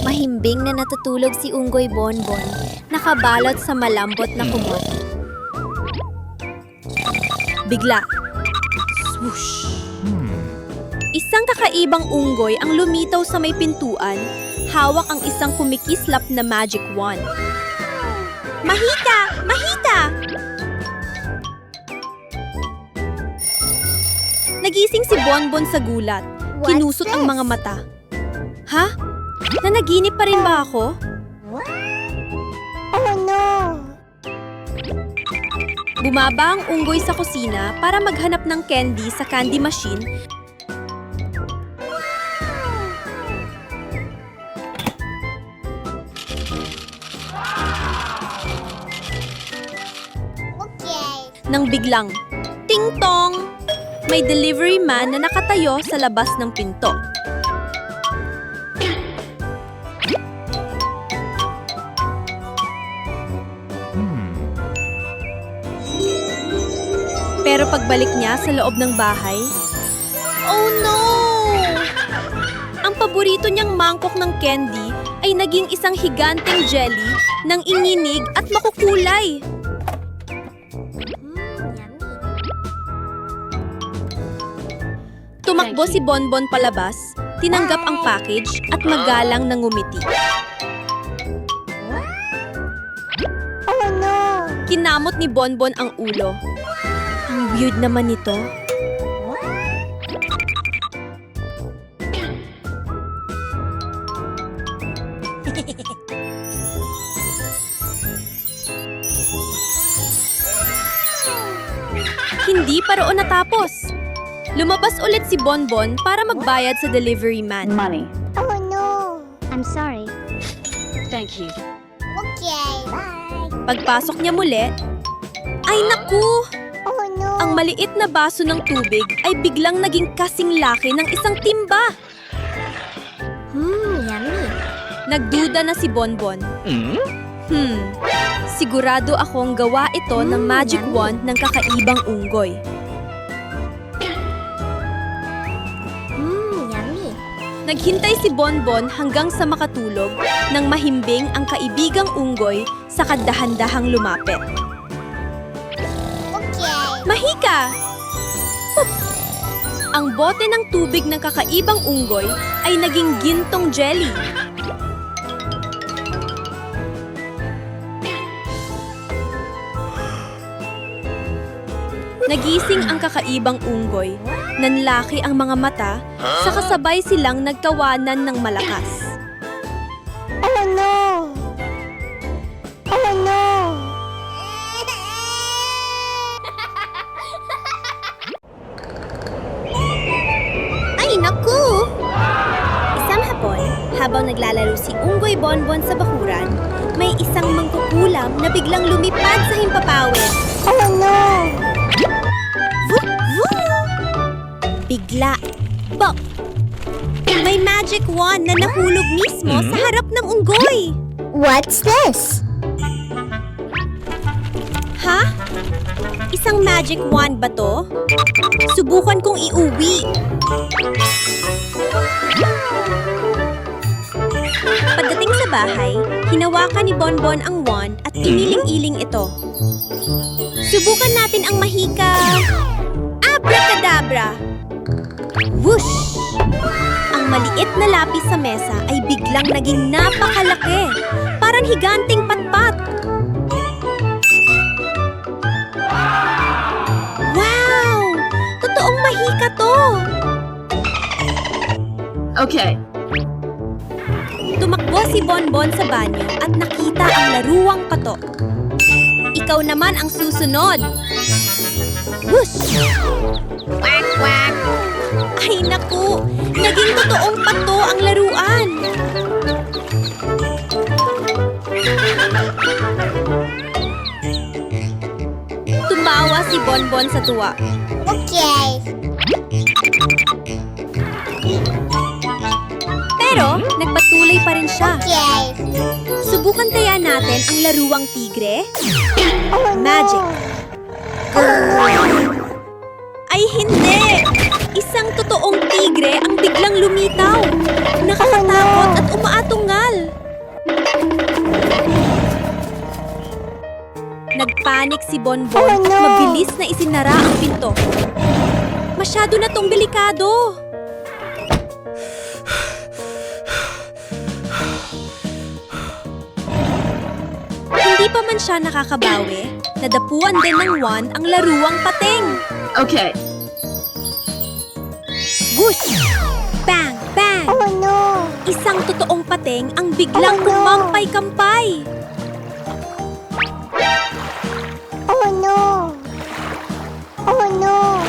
Mahimbing na natutulog si Unggoy Bonbon, nakabalot sa malambot na kumot. Bigla, swoosh! Isang kakaibang unggoy ang lumitaw sa may pintuan, hawak ang isang kumikislap na magic wand. Mahita! Mahita! Nagising si Bonbon sa gulat. What's Kinusot ang this? mga mata. Ha? Nanaginip pa rin ba ako? Oh no! Bumaba ang unggoy sa kusina para maghanap ng candy sa candy machine. Okay. Nang biglang, ting-tong! May delivery man na nakatayo sa labas ng pinto. Pero pagbalik niya sa loob ng bahay, oh no! Ang paborito niyang mangkok ng candy ay naging isang higanteng jelly ng inginig at makukulay. Tumakbo si Bonbon palabas, tinanggap ang package at magalang na ngumiti. Oh no! Kinamot ni Bonbon ang ulo. Ang weird naman nito. Hindi pa roon natapos. Lumabas ulit si Bonbon para magbayad sa delivery man. Money. Oh no. I'm sorry. Thank you. Okay. Bye. Pagpasok niya muli, ay naku! Oh no. Ang maliit na baso ng tubig ay biglang naging kasing laki ng isang timba. Yummy. Nagduda na si Bonbon. Sigurado akong gawa ito ng magic wand ng kakaibang unggoy. Yummy. Naghintay si Bonbon hanggang sa makatulog nang mahimbing ang kaibigang unggoy sa kadahan-dahang lumapit. Okay. Mahika! Pup! Ang bote ng tubig ng kakaibang unggoy ay naging gintong jelly. Nagising ang kakaibang unggoy. Nanlaki ang mga mata, sa kasabay silang nagtawanan ng malakas. Oh no. Oh no. Ay, naku! Isang hapon, habang naglalaro si Unggoy Bonbon sa bakuran, may isang mangkukulam na biglang lumipad sa himpapawid. Oh no. Vup, vup! Bigla, bop! May magic wand na nahulog mismo sa harap ng unggoy. What's this? Ha? Isang magic wand ba to? Subukan kong iuwi. Pagdating sa bahay, hinawakan ni Bonbon ang wand at iniling-iling ito. Subukan natin ang mahika. Abracadabra! Whoosh! Ang maliit na lapis sa mesa ay biglang naging napakalaki. Parang higanting patpat. Wow! Totoong mahika to! Okay. Tumakbo si Bonbon sa banyo at nakita ang laruwang pato. Ikaw naman ang susunod. Whoosh! Quack, quack! Ay naku! Naging totoong pato ang laruan! Tumawa si Bonbon sa tuwa. Okay. Pero, nagpatuloy pa rin siya. Okay. Subukan kaya natin ang laruwang tigre? Oh no. Magic. Ay hindi! Isang totoong tigre ang biglang lumitaw. Nakakatakot at umaatungal. Nagpanik si Bonbon Oh, at no. mabilis na isinara ang pinto. Masyado na tong delikado. Hindi pa man siya nakakabawi, nadapuan din ng wand ang laruwang pating. Okay. Whoosh! Bang! Bang! Oh no. Isang totoong pating ang biglang Oh, no. kumampay-kampay. Oh no. Oh no.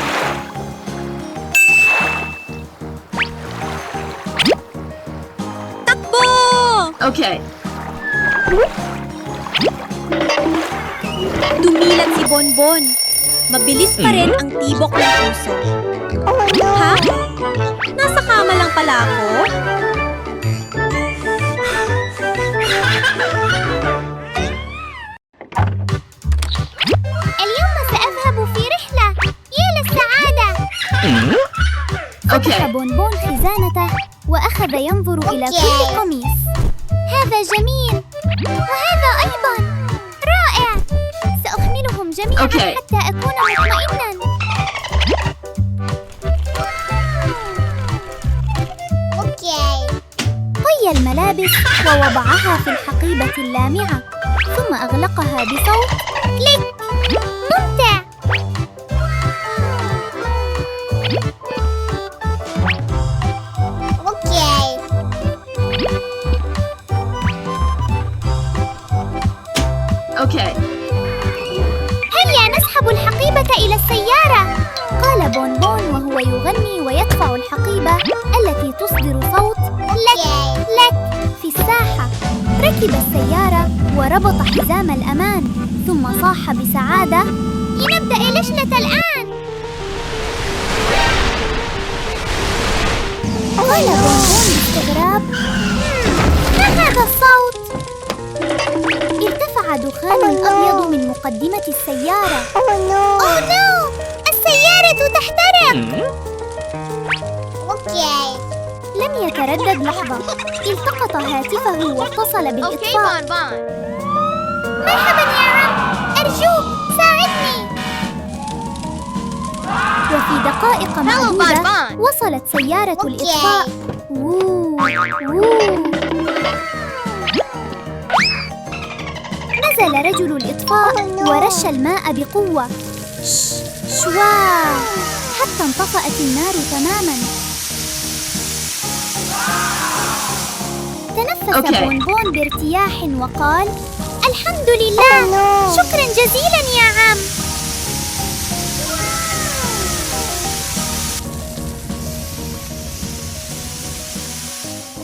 Takbo! Okay. Dumilat si Bonbon. Mabilis pa rin ang tibok ng puso. Oh no. Ha? Nasa kama lang pala ako? اليوم سأذهب في رحلة. يا للسعادة. Okay. بونبون خزانته وأخذ ينظر إلى أوكي. كل قميص. هذا جميل وهذا أيضا رائع. سأحملهم جميعا أوكي. حتى أكون مطمئنا. Okay. طي الملابس ووضعها في الحقيبة اللامعة ثم أغلقها بصوت كليك. ممتع. Okay. Okay. هيا نسحب الحقيبة إلى السيارة. يغني ويدفع الحقيبة التي تصدر صوت لك لك في الساحة. ركب السيارة وربط حزام الأمان، ثم صاح بسعادة: لنبدأ الرحلة الآن. قال بونبون باستغراب: ما هذا الصوت؟ ارتفع دخان أبيض من مقدمة السيارة. أوه نو! السيارة تحترق! لم يتردد لحظة، التقط هاتفه واتصل بالإطفاء. مرحبا يا عم، أرجوك ساعدني. وفي دقائق معدودة وصلت سيارة الإطفاء. ووو ووو. نزل رجل الإطفاء ورش الماء بقوة. شوا حتى انطفأت النار تماما. تنفس بونبون بارتياح وقال: الحمد لله، شكرا جزيلا يا عم.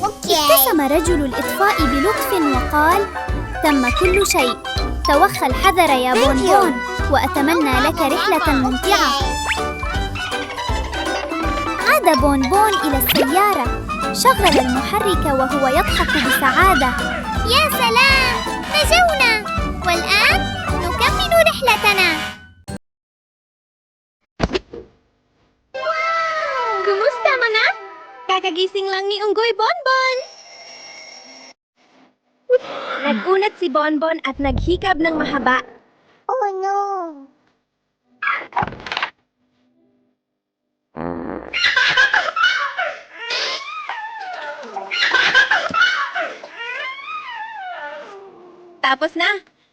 ابتسم رجل الإطفاء بلطف وقال: تم كل شيء، توخى الحذر يا بونبون، وأتمنى لك رحلة ممتعة. عاد بونبون إلى السيارة، شغل المحرك وهو يضحك بسعادة. يا سلام، نجونا! والآن نكمل رحلتنا. Kumusta mga? Kakagising lang ni Unggoy Bonbon. Nagunat si Bonbon at naghikab ng mahaba. Oh no! Tapos na,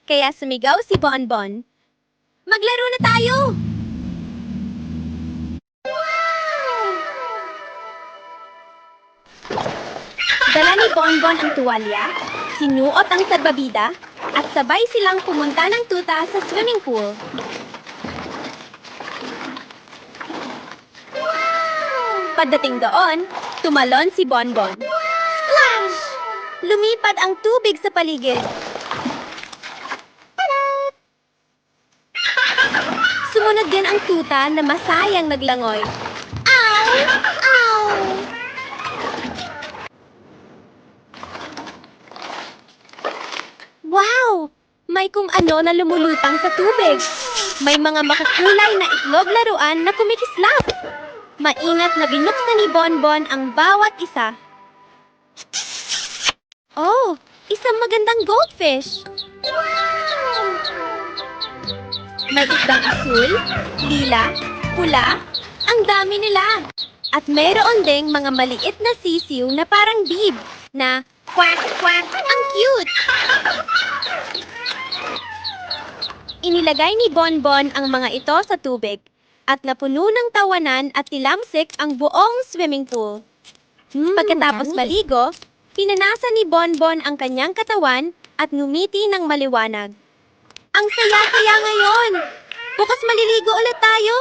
kaya sumigaw si Bonbon. Maglaro na tayo! Dala ni Bonbon ang tuwalya, sinuot ang salbabida, at sabay silang pumunta ng tuta sa swimming pool. Pagdating doon, tumalon si Bonbon. Splash! Lumipad ang tubig sa paligid. Sumunod din ang tuta na masayang naglangoy. Ow! Ow! Wow! May kung ano na lumulutang sa tubig. May mga makakulay na itlog laruan na kumikislap. Maingat na binuksan ni Bonbon ang bawat isa. Oh! Isang magandang goldfish! May isdang asul, lila, pula, ang dami nila. At mayroon ding mga maliit na sisiw na parang bib na quack quack, ang cute! Inilagay ni Bonbon ang mga ito sa tubig at napuno ng tawanan at tilamsik ang buong swimming pool. Pagkatapos maligo, pinanasa ni Bonbon ang kanyang katawan at ngumiti ng maliwanag. Ang saya-saya ngayon! Bukas maliligo ulit tayo!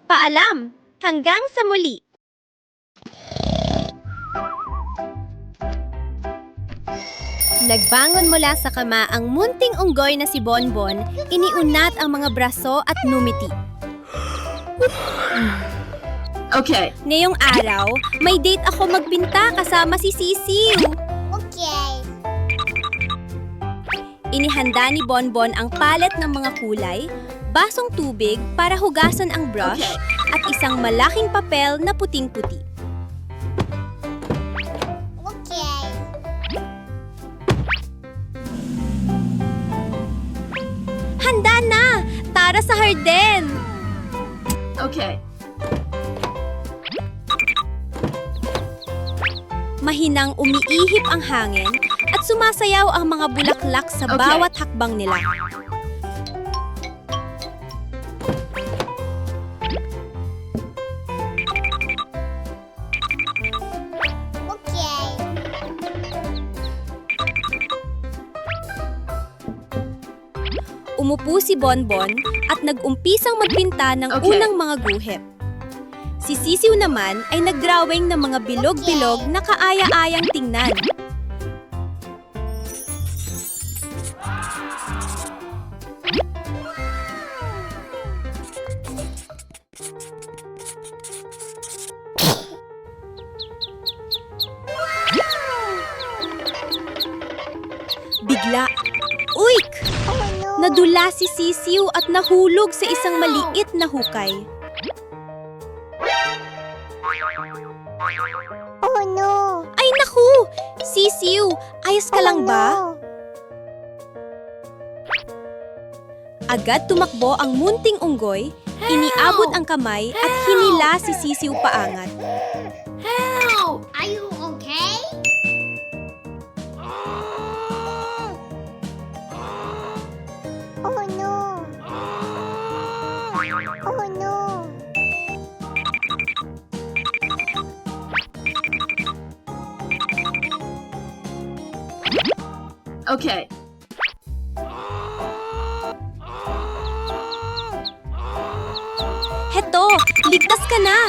Paalam! Hanggang sa muli! Nagbangon mula sa kama ang munting unggoy na si Bonbon, iniunat ang mga braso at numiti. Okay. Ngayong araw, may date ako magpinta kasama si Sisiw. Inihanda ni Bonbon ang palet ng mga kulay, basong tubig para hugasan ang brush, at isang malaking papel na puting-puti. Handa na! Tara sa harden! Okay. Mahinang umiihip ang hangin at sumasayaw ang mga bulaklak sa bawat hakbang nila. Umupo si Bonbon at nag-umpisang magpinta ng unang mga guhit. Si Sisiw naman ay nagdrawing ng mga bilog-bilog na kaaya-ayang tingnan. Bigla, uik! Nadula si Sisiw at nahulog sa isang maliit na hukay. Oh no! Ay naku! Sisiw, ayos ka lang ba? Agad tumakbo ang munting unggoy, iniabot ang kamay at hinila si Sisiw paangat. Help! Are you okay? Oh no! Oh no! Okay. Heto, ligtas ka na!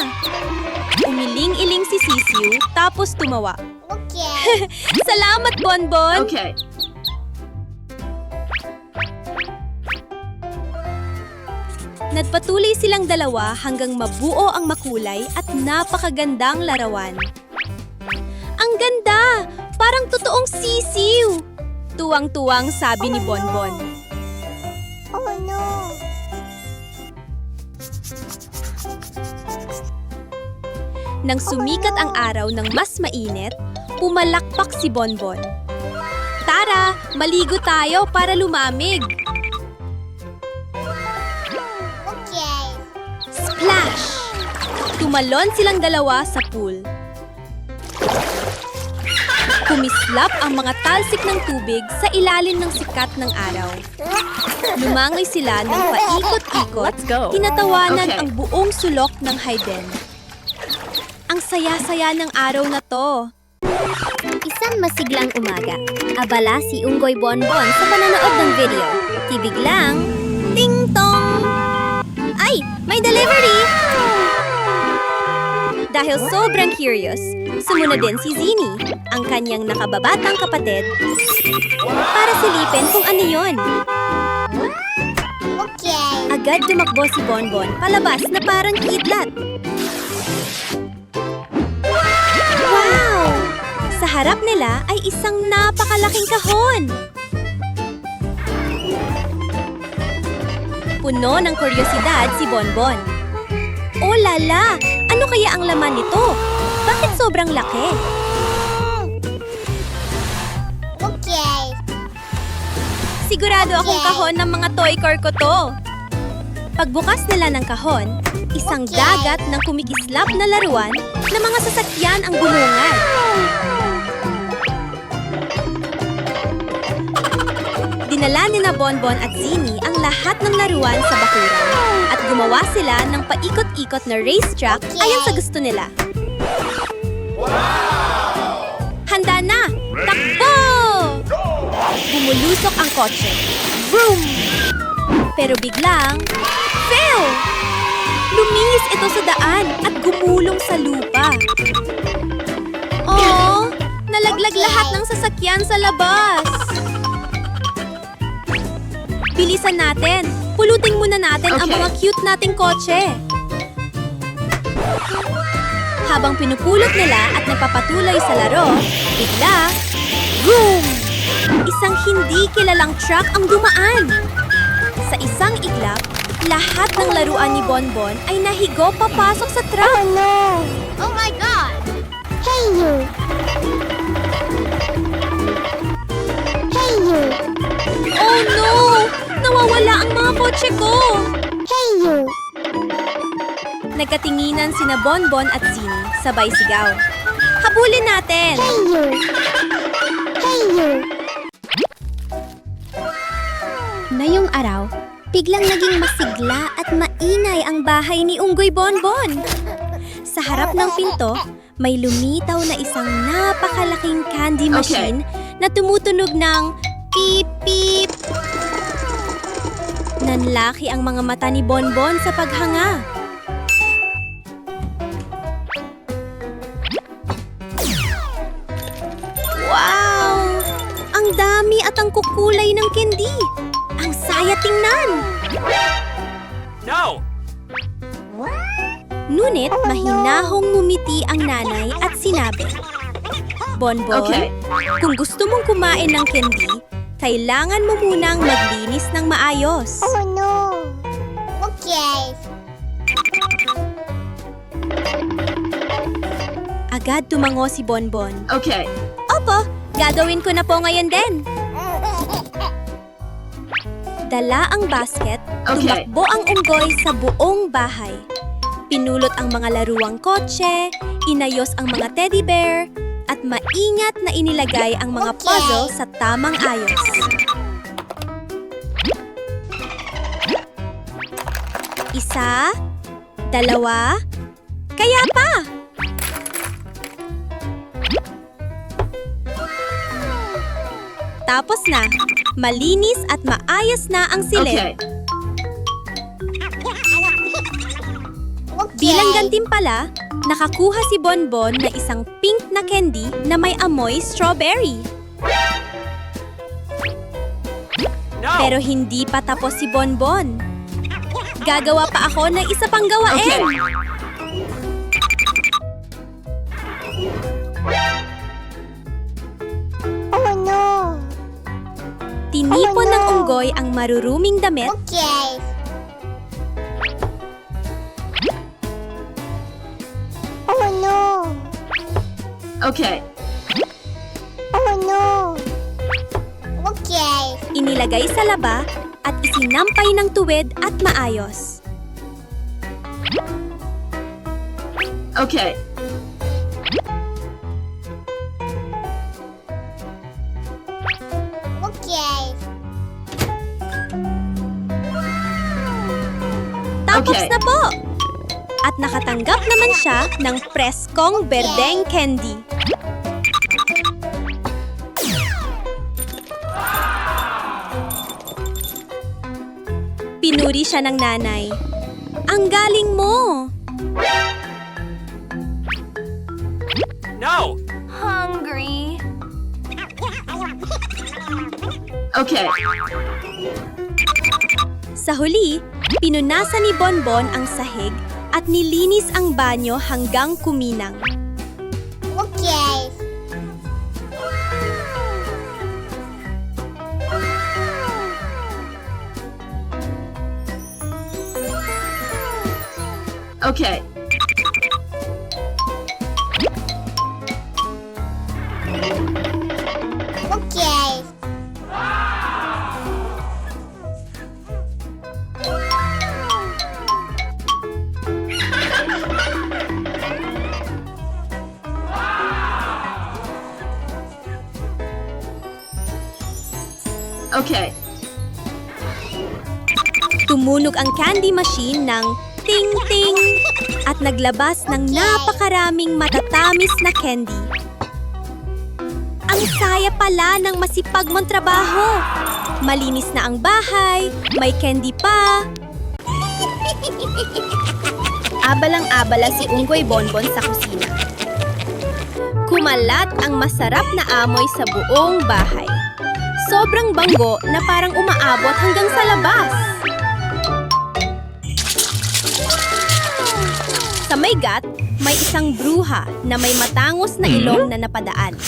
Umiling-iling si Sisiw tapos tumawa. Okay. Salamat, Bonbon! Okay. Nagpatuloy silang dalawa hanggang mabuo ang makulay at napakagandang larawan. Ang ganda! Parang totoong sisiw! Tuwang-tuwang sabi ni Bonbon. Oh no! Nang sumikat ang araw ng mas mainit, pumalakpak si Bonbon. Tara, maligo tayo para lumamig! Okay. Splash! Tumalon silang dalawa sa pool. Kumislap ang mga talsik ng tubig sa ilalim ng sikat ng araw. Lumangoy sila ng paikot-ikot, Let's go. tinatawanan Okay. ang buong sulok ng Hayden. Ang saya-saya ng araw na to. Isang masiglang umaga. Abala si Unggoy Bonbon sa pananood ng video. Tibiglang, ting tong! Ay, may delivery! Dahil sobrang curious, sumunod din si Zini, ang kanyang nakababatang kapatid, para silipin kung ano yon. Okay. Agad tumakbo si Bonbon palabas na parang kidlat. Wow! Sa harap nila ay isang napakalaking kahon. Puno ng kuryosidad si Bonbon. Oh lala! Ano kaya ang laman nito? Bakit sobrang laki? Okay. Sigurado akong kahon ng mga toy car ko to. Pagbukas nila ng kahon, isang dagat ng kumikislap na laruan na mga sasakyan ang bumungad. Dinala ni na Bonbon at Zini ang lahat ng laruan sa bakuran at gumawa sila ng paikot-ikot na racetrack ayon sa gusto nila. Handa na! Takbo! Bumulusok ang kotse. Vroom! Pero biglang, fail! Lumihis ito sa daan at gumulong sa lupa. Oh, nalaglag lahat ng sasakyan sa labas. Bilisan natin. Pulutin muna natin ang Okay. mga cute nating kotse. Habang pinupulot nila at nagpapatuloy sa laro, bigla, boom! Isang hindi kilalang truck ang dumaan. Sa isang iglap, lahat ng laruan ni Bonbon ay nahigo papasok sa truck. Oh my God! Hey you! Hey you! Oh no! Nawawala ang mga kotse ko! Hey you! Nagkatinginan sina Bonbon at Zini, sabay sigaw. Habulin natin! Hey you! Hey you! Ngayong araw, biglang naging masigla at maingay ang bahay ni Unggoy Bonbon. Sa harap ng pinto, may lumitaw na isang napakalaking candy machine na tumutunog ng beep beep. Nanlaki ang mga mata ni Bonbon sa paghanga. ang kukulay ng candy. Ang saya tingnan. No! Ngunit mahinahong ngumiti ang nanay at sinabi, Bonbon, Okay. kung gusto mong kumain ng candy, kailangan mo munang maglinis ng maayos. Oh no. Okay. Agad tumango si Bonbon. Okay. Opo, gagawin ko na po ngayon din. Dala ang basket, Okay. tumakbo ang unggoy sa buong bahay. Pinulot ang mga laruang kotse, inayos ang mga teddy bear, at maingat na inilagay ang mga Okay. puzzle sa tamang ayos. Isa, dalawa, kaya pa! Tapos na, malinis at maayos na ang silid. Okay. Bilang gantimpala, nakakuha si Bonbon na isang pink na candy na may amoy strawberry. No! Pero hindi pa tapos si Bonbon. Gagawa pa ako ng isa pang gawain. Okay. Oh no. Tinipon Oh, no. ng unggoy ang maruruming damit Okay. Oh no. Okay. Oh no. Okay. inilagay sa laba at isinampay ng tuwid at maayos. Okay. Okay. Tapos Okay. na po! At nakatanggap naman siya ng preskong berdeng candy. Pinuri siya ng nanay. Ang galing mo! No! Hungry. Okay. Sa huli, pinunasan ni Bonbon ang sahig at nilinis ang banyo hanggang kuminang. Okay. Okay. Okay. Okay. Tumunog ang candy machine ng ting-ting at naglabas ng napakaraming matatamis na candy. Ang saya pala ng masipag mong trabaho. Malinis na ang bahay, may candy pa. Abalang-abala si Unggoy Bonbon sa kusina. Kumalat ang masarap na amoy sa buong bahay. Sobrang banggo na parang umaabot hanggang sa labas. Sa may gat, may isang bruha na may matangos na ilong na napadaan.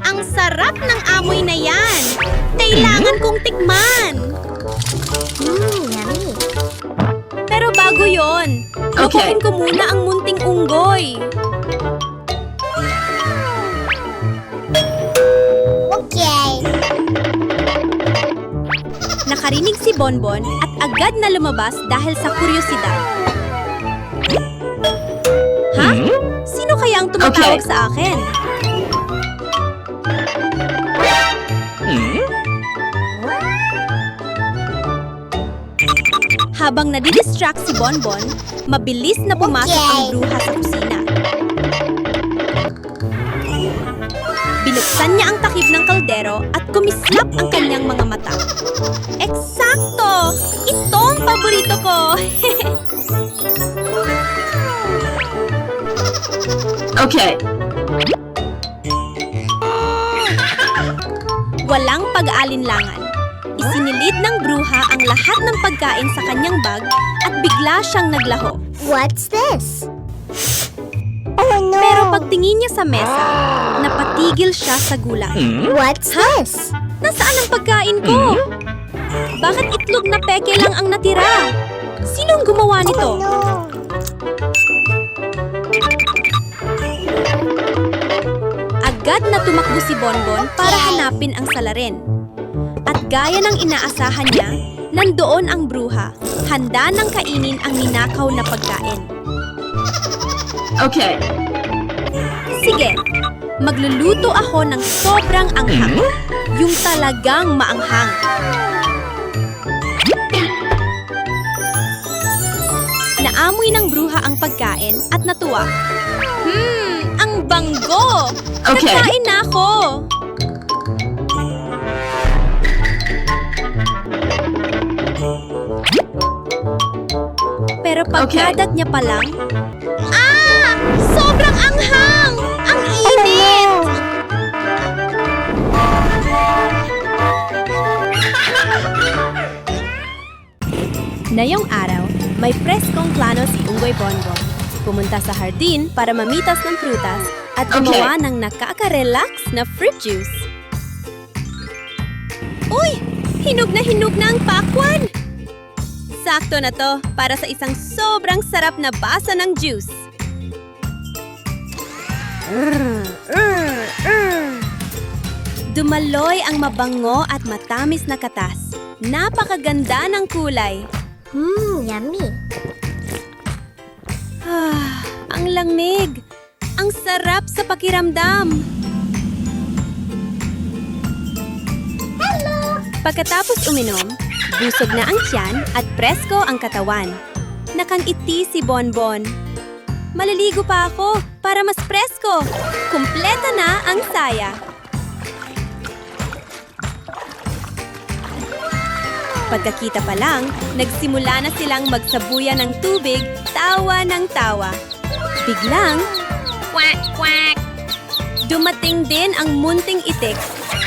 Ang sarap ng amoy na yan! Kailangan kong tikman! Yummy. Pero bago yon, Okay. lutuin ko muna ang munting unggoy. Okay. Nakarinig si Bonbon at agad na lumabas dahil sa kuryosidad. Ha? Sino kaya ang tumatawag Okay. sa akin? Habang nadidistract si Bonbon, mabilis na pumasok ang bruha sa kusina. Binuksan niya ang takip ng kaldero at kumislap ang kanyang mga mata. Eksakto! Ito ang paborito ko! Okay. alinlangan. Isinilid ng bruha ang lahat ng pagkain sa kanyang bag at bigla siyang naglaho. What's this? Oh no! Pero pagtingin niya sa mesa, napatigil siya sa gulat. What's this? Nasaan ang pagkain ko? Bakit itlog na peke lang ang natira? Sino ang gumawa nito? Oh no! Agad na tumakbo si Bonbon para hanapin ang salarin. At gaya ng inaasahan niya, nandoon ang bruha, handa nang kainin ang ninakaw na pagkain. Okay. Sige, magluluto ako ng sobrang anghang. Yung talagang maanghang. Naamoy ng bruha ang pagkain at natuwa. Ang banggo! Okay. Nagkain na ako! Pero pagkadat niya pa lang, sobrang anghang! Ang init! Ngayong araw, may preskong plano si Unggoy Bonbon. Pumunta sa hardin para mamitas ng prutas at gumawa ng nakaka-relax na fruit juice. Uy! Hinog na ang pakwan! Sakto na to para sa isang sobrang sarap na basa ng juice. Dumaloy ang mabango at matamis na katas. Napakaganda ng kulay. Yummy. Ang lamig. Ang sarap sa pakiramdam. Pagkatapos uminom, busog na ang tiyan at presko ang katawan. Nakangiti si Bonbon. Maliligo pa ako para mas presko. Kumpleta na ang saya. Pagkakita pa lang, nagsimula na silang magsabuyan ng tubig, tawa ng tawa. Biglang, quack, quack! Dumating din ang munting itik,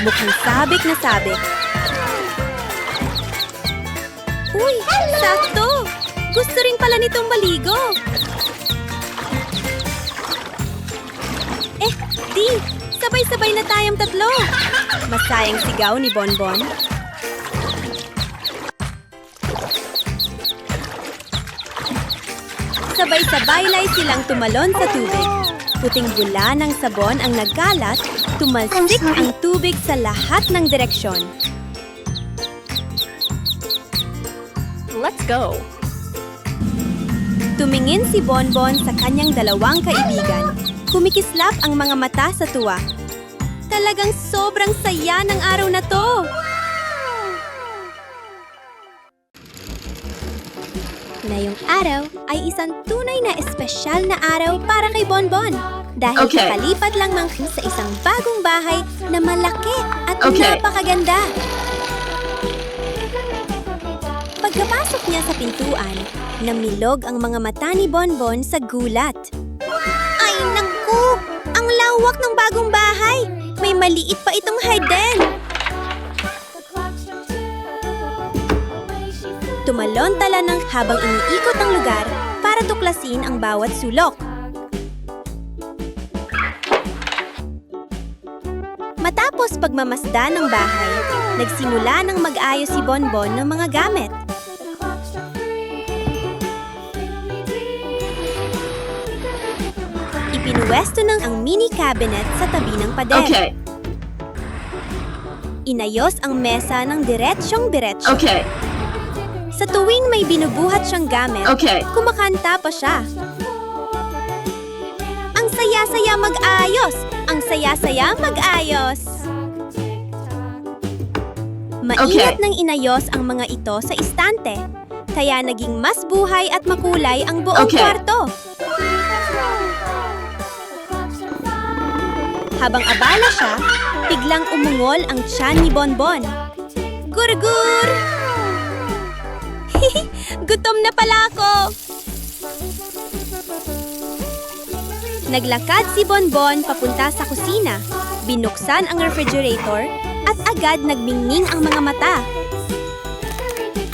mukhang sabik na sabik. Uy, sakto! Gusto rin pala nitong maligo. Di, sabay-sabay na tayong tatlo. Masayang sigaw ni Bonbon. Sabay-sabaylay silang tumalon sa tubig. Puting bula ng sabon ang nagkalat, tumalsik ang tubig sa lahat ng direksyon. Let's go. Tumingin si Bonbon sa kanyang dalawang kaibigan. Kumikislap ang mga mata sa tuwa. Talagang sobrang saya ng araw na to! Ngayong araw ay isang tunay na espesyal na araw para kay Bonbon. Dahil Okay. kakalipat lang sa isang bagong bahay na malaki at Okay. napakaganda. Pagkapasok niya sa pintuan, namilog ang mga mata ni Bonbon sa gulat. Ay, naku! Ang lawak ng bagong bahay! May maliit pa itong hardin! Tumalon-tala ng habang iniikot ang lugar para tuklasin ang bawat sulok. Matapos pagmamasdan ng bahay, nagsimula ng mag-ayos si Bonbon ng mga gamit. Ipinuwesto ng ang mini cabinet sa tabi ng pader. Okay. Inayos ang mesa ng diretsyong-diretsyo. Okay. Sa tuwing may binubuhat siyang gamit, Okay. kumakanta pa siya. Ang saya-saya mag-ayos! Ang saya-saya mag-ayos! Maingat Okay. nang inayos ang mga ito sa istante, kaya naging mas buhay at makulay ang buong Okay. kwarto. Habang abala siya, biglang umungol ang tiyan ni Bonbon. Gurgur! Gutom na pala ako! Naglakad si Bonbon papunta sa kusina. Binuksan ang refrigerator at agad nagbingning ang mga mata.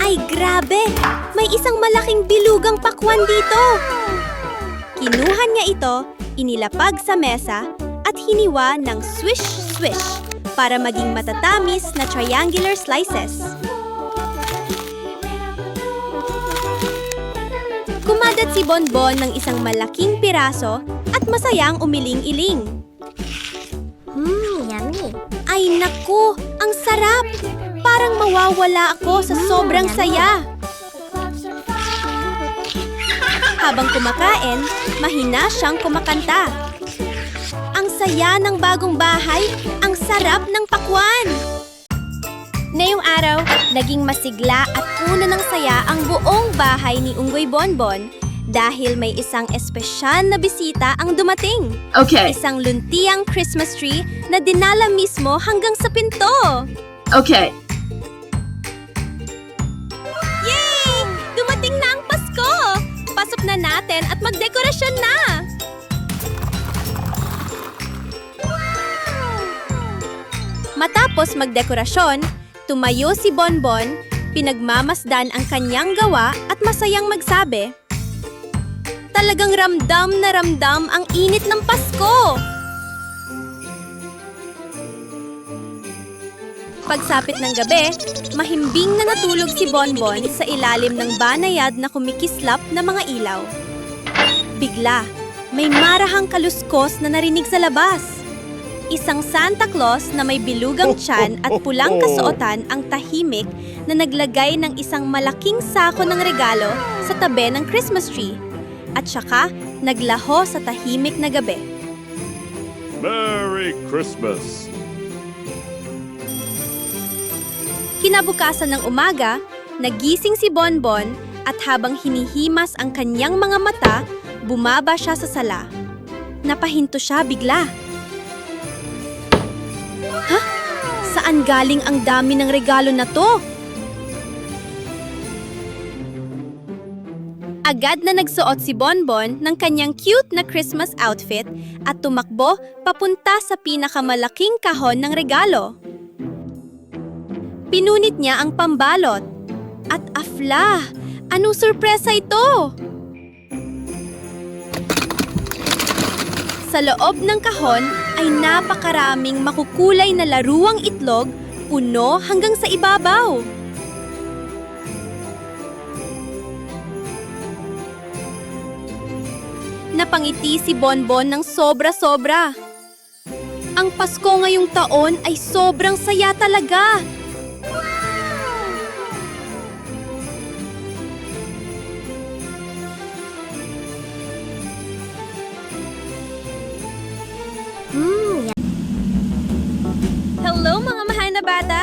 Ay, grabe! May isang malaking bilugang pakwan dito! Kinuha niya ito, inilapag sa mesa, at hiniwa ng swish-swish para maging matatamis na triangular slices. Kumadat si Bonbon ng isang malaking piraso at masayang umiling-iling. Yummy. Ay naku, ang sarap! Parang mawawala ako sa sobrang saya. Habang kumakain, mahina siyang kumakanta. Ang saya ng bagong bahay, ang sarap ng pakwan! Ngayong araw, naging masigla at puno ng saya ang buong bahay ni Unggoy Bonbon dahil may isang espesyal na bisita ang dumating. Okay. Isang luntiang Christmas tree na dinala mismo hanggang sa pinto. Okay. Yay! Dumating na ang Pasko! Pasok na natin at magdekorasyon na! Matapos magdekorasyon, tumayo si Bonbon, pinagmamasdan ang kanyang gawa at masayang magsabi, "Talagang ramdam na ramdam ang init ng Pasko!" Pagsapit ng gabi, mahimbing na natulog si Bonbon sa ilalim ng banayad na kumikislap na mga ilaw. Bigla, may marahang kaluskos na narinig sa labas. Isang Santa Claus na may bilugang tiyan at pulang kasuotan ang tahimik na naglagay ng isang malaking sako ng regalo sa tabi ng Christmas tree. At saka, naglaho sa tahimik na gabi. Merry Christmas! Kinabukasan ng umaga, nagising si Bonbon at habang hinihimas ang kanyang mga mata, bumaba siya sa sala. Napahinto siya bigla. Ha? Saan galing ang dami ng regalo na to? Agad na nagsuot si Bonbon ng kanyang cute na Christmas outfit at tumakbo papunta sa pinakamalaking kahon ng regalo. Pinunit niya ang pambalot. At afla! Anong sorpresa ito? Sa loob ng kahon ay napakaraming makukulay na laruang itlog, puno hanggang sa ibabaw. Napangiti si Bonbon ng sobra-sobra. Ang Pasko ngayong taon ay sobrang saya talaga. Hello mga mahal na bata!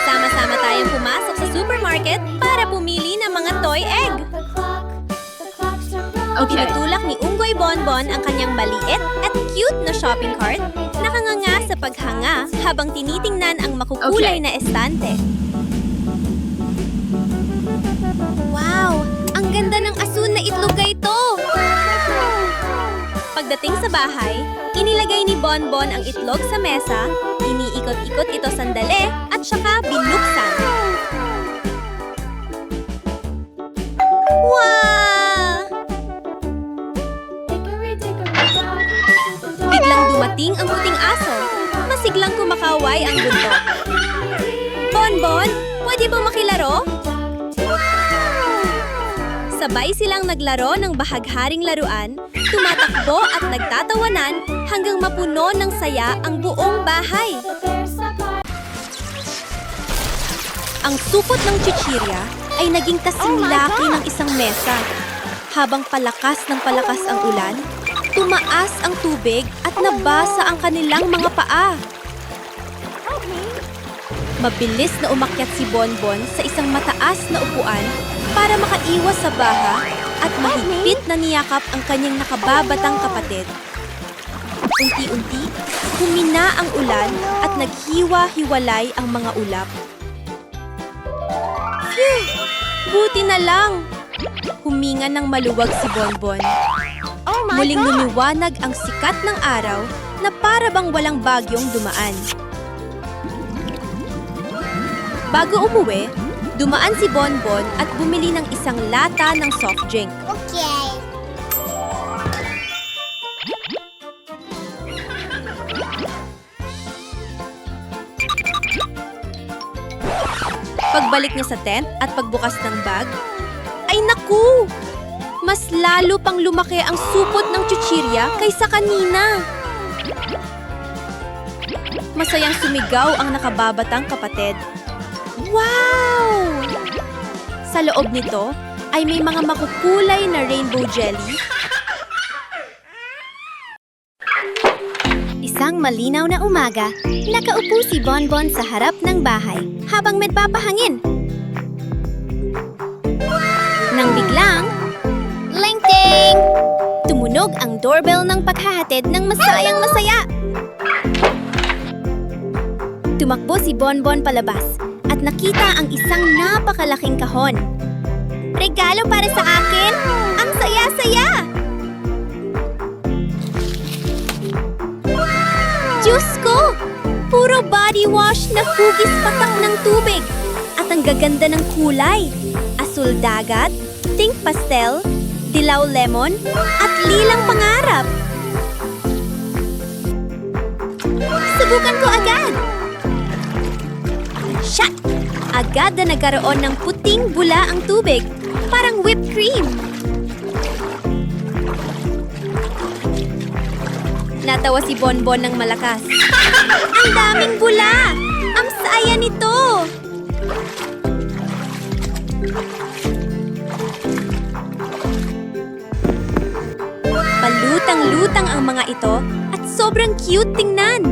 Sama-sama tayong pumasok sa supermarket para pumili ng mga toy egg. Okay. Tinutulak ni Unggoy Bonbon ang kanyang maliit at cute na shopping cart, nakanganga sa paghanga habang tinitingnan ang makukulay Okay. na estante. Wow! Ang ganda ng asul na itlog ito! Pagdating sa bahay, inilagay ni Bonbon ang itlog sa mesa, iniikot-ikot ito sandali at saka binuksan. Wow! Biglang dumating ang puting aso. Masiglang kumakaway ang buntot. Bonbon, pwede ba makilaro? Sabay silang naglaro ng bahagharing laruan, tumatakbo at nagtatawanan hanggang mapuno ng saya ang buong bahay. Ang supot ng chichirya ay naging kasing laki ng isang mesa. Habang palakas ng palakas ang ulan, tumaas ang tubig at nabasa ang kanilang mga paa. Mabilis na umakyat si Bonbon sa isang mataas na upuan para makaiwas sa baha at mahigpit na niyakap ang kanyang nakababatang kapatid. Unti-unti, humina ang ulan at naghiwa-hiwalay ang mga ulap. Phew! Buti na lang! Huminga ng maluwag si Bonbon. Muling lumiwanag ang sikat ng araw na para bang walang bagyong dumaan. Bago umuwi, dumaan si Bonbon at bumili ng isang lata ng soft drink. Okay. Pagbalik niya sa tent at pagbukas ng bag, ay naku! Mas lalo pang lumaki ang supot ng chuchirya kaysa kanina. Masayang sumigaw ang nakababatang kapatid. Wow! Sa loob nito ay may mga makukulay na rainbow jelly. Isang malinaw na umaga, nakaupo si Bonbon sa harap ng bahay habang nagpapahangin. Nang biglang, Ling-ting! tumunog ang doorbell ng paghahatid ng masayang masaya. Tumakbo si Bonbon palabas at nakita ang isang napakalaking kahon. Regalo para sa akin? Ang saya-saya! Diyos ko! Puro body wash na hugis patak ng tubig. At ang gaganda ng kulay. Asul dagat, pink pastel, dilaw lemon, at lilang pangarap. Subukan ko agad! Shot! Agad na nagkaroon ng puting bula ang tubig. Parang whipped cream. Natawa si Bonbon ng malakas. Ang daming bula! Ang saya nito! Palutang-lutang ang mga ito at sobrang cute tingnan.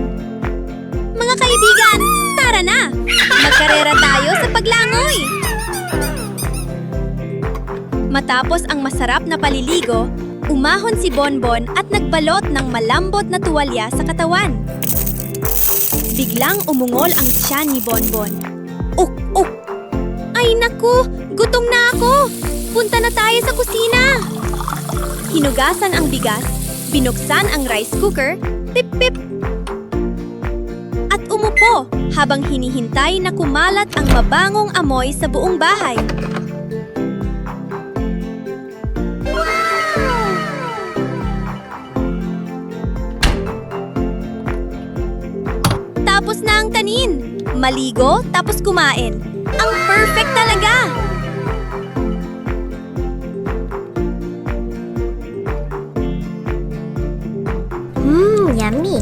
Mga kaibigan, tara na! Magkarera tayo sa paglangoy! Matapos ang masarap na paliligo, umahon si Bonbon at nagbalot ng malambot na tuwalya sa katawan. Biglang umungol ang tiyan ni Bonbon. Oh! Ay naku! Gutom na ako! Punta na tayo sa kusina! Hinugasan ang bigas, binuksan ang rice cooker, pip-pip! At umupo habang hinihintay na kumalat ang mabangong amoy sa buong bahay. Tapos na ang kanin. Maligo, tapos kumain. Ang perfect talaga! Yummy.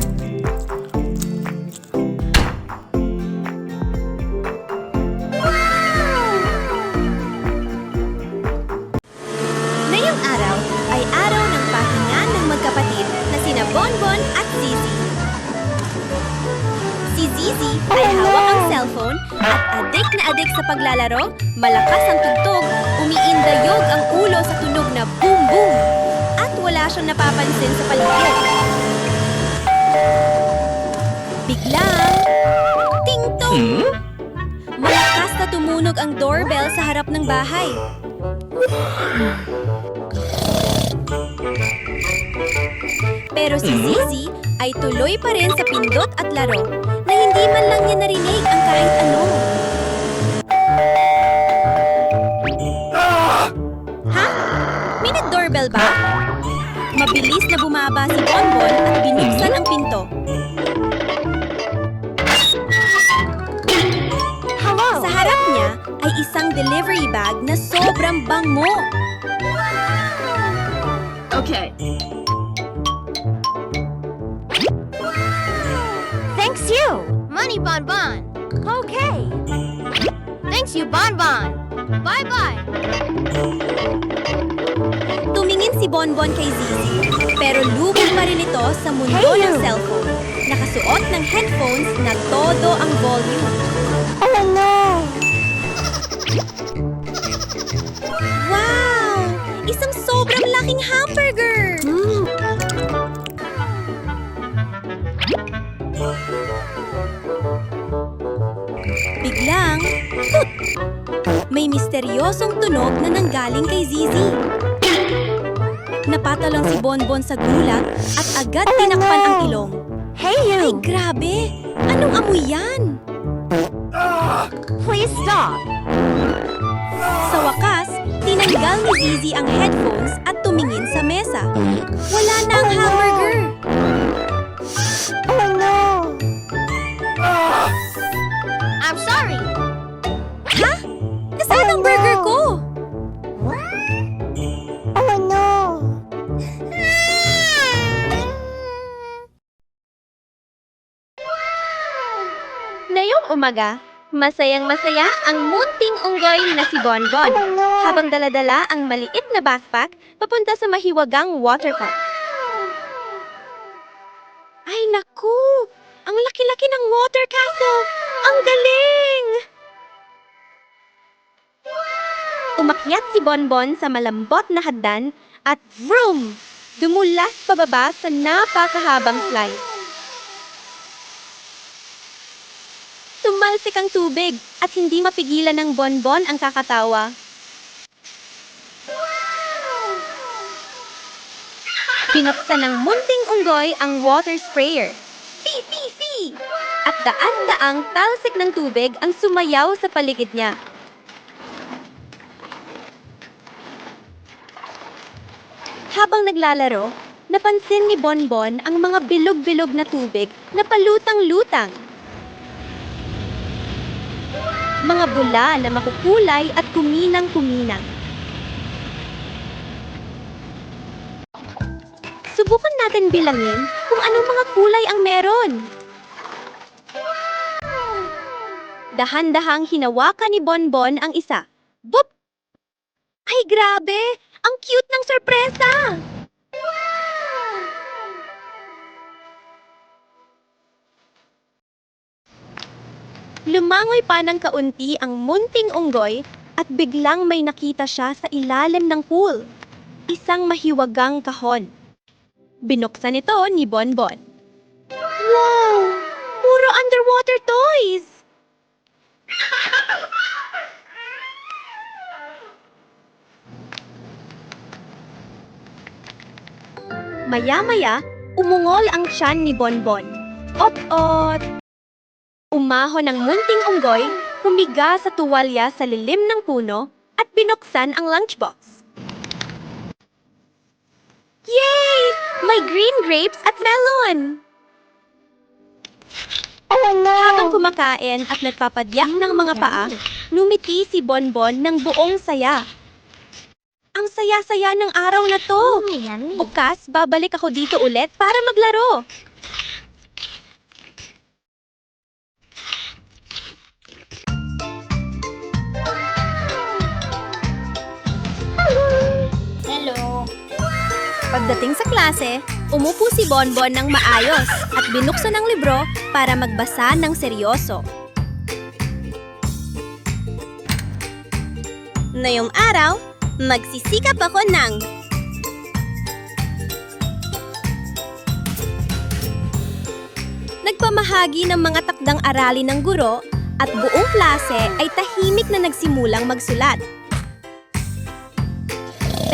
Ngayong araw ay araw ng pahinga ng magkapatid na sina Bonbon at Zizi. Si Zizi ay hawak ang cellphone at adik na adik sa paglalaro, malakas ang tugtog, umiindayog ang ulo sa tunog na boom boom, at wala siyang napapansin sa paligid. Biglang, ting-tong! Malakas na tumunog ang doorbell sa harap ng bahay. Pero si Zizi ay tuloy pa rin sa pindot at laro na hindi man lang niya narinig ang kahit ano. Ha? May nag-doorbell ba? Mabilis na bumaba si Bonbon at binuksan ang pinto. Sa harap niya ay isang delivery bag na sobrang bango. Okay. Thanks you, Money Bonbon. Okay. Thanks you, Bonbon. Bye-bye. Tumingin si Bonbon kay Zizi, pero lubog pa rin ito sa mundo ng cellphone. Nakasuot ng headphones na todo ang volume. Oh no! Wow! Isang sobrang laking hamburger! Biglang, tut! May misteryosong tunog na nanggaling kay Zizi. Napatalon si Bonbon sa gulat at agad tinakpan ang ilong. Hey Ay, you! grabe! Anong amoy yan? Will Please stop. Sa wakas, tinanggal ni Zizi ang headphones at tumingin sa mesa. Wala na ang hamburger. Oh no! I'm sorry. Ha? Nasaan ang burger ko? Oh no! Ngayong umaga, masayang-masaya ang munting unggoy na si Bonbon habang daladala ang maliit na backpack papunta sa mahiwagang water park. Ay naku! Ang laki-laki ng water castle! Ang galing! Umakyat si Bonbon sa malambot na hagdan at vroom! Dumulas pababa sa napakahabang slide. Tumalsik ang tubig at hindi mapigilan ng Bonbon ang kakatawa. Pinuksan ng munting unggoy ang water sprayer. Fi, fi, fi! At daan-daang talsik ng tubig ang sumayaw sa paligid niya. Habang naglalaro, napansin ni Bonbon ang mga bilog-bilog na tubig na palutang-lutang. Mga bula na makukulay at kuminang-kuminang. Subukan natin bilangin kung anong mga kulay ang meron. Dahan-dahang hinawakan ni Bonbon ang isa. Bop! Ay grabe! Ang cute ng sorpresa! Lumangoy pa ng kaunti ang munting unggoy at biglang may nakita siya sa ilalim ng pool. Isang mahiwagang kahon. Binuksan ito ni Bonbon. Wow! Puro underwater toys! Maya-maya, umungol ang tiyan ni Bonbon. Ot-ot! Umahon ang munting unggoy, humiga sa tuwalya sa lilim ng puno, at binuksan ang lunchbox. Yay! May green grapes at melon! Habang kumakain at nagpapadyak ng mga paa, numiti si Bonbon ng buong saya. Ang saya-saya ng araw na to! Bukas, babalik ako dito ulit para maglaro. Hello! Pagdating sa klase, umupo si Bonbon ng maayos at binuksan ang libro para magbasa ng seryoso. Ngayong araw, magsisikap ako ng nagpamahagi ng mga takdang aralin ng guro at buong klase ay tahimik na nagsimulang magsulat.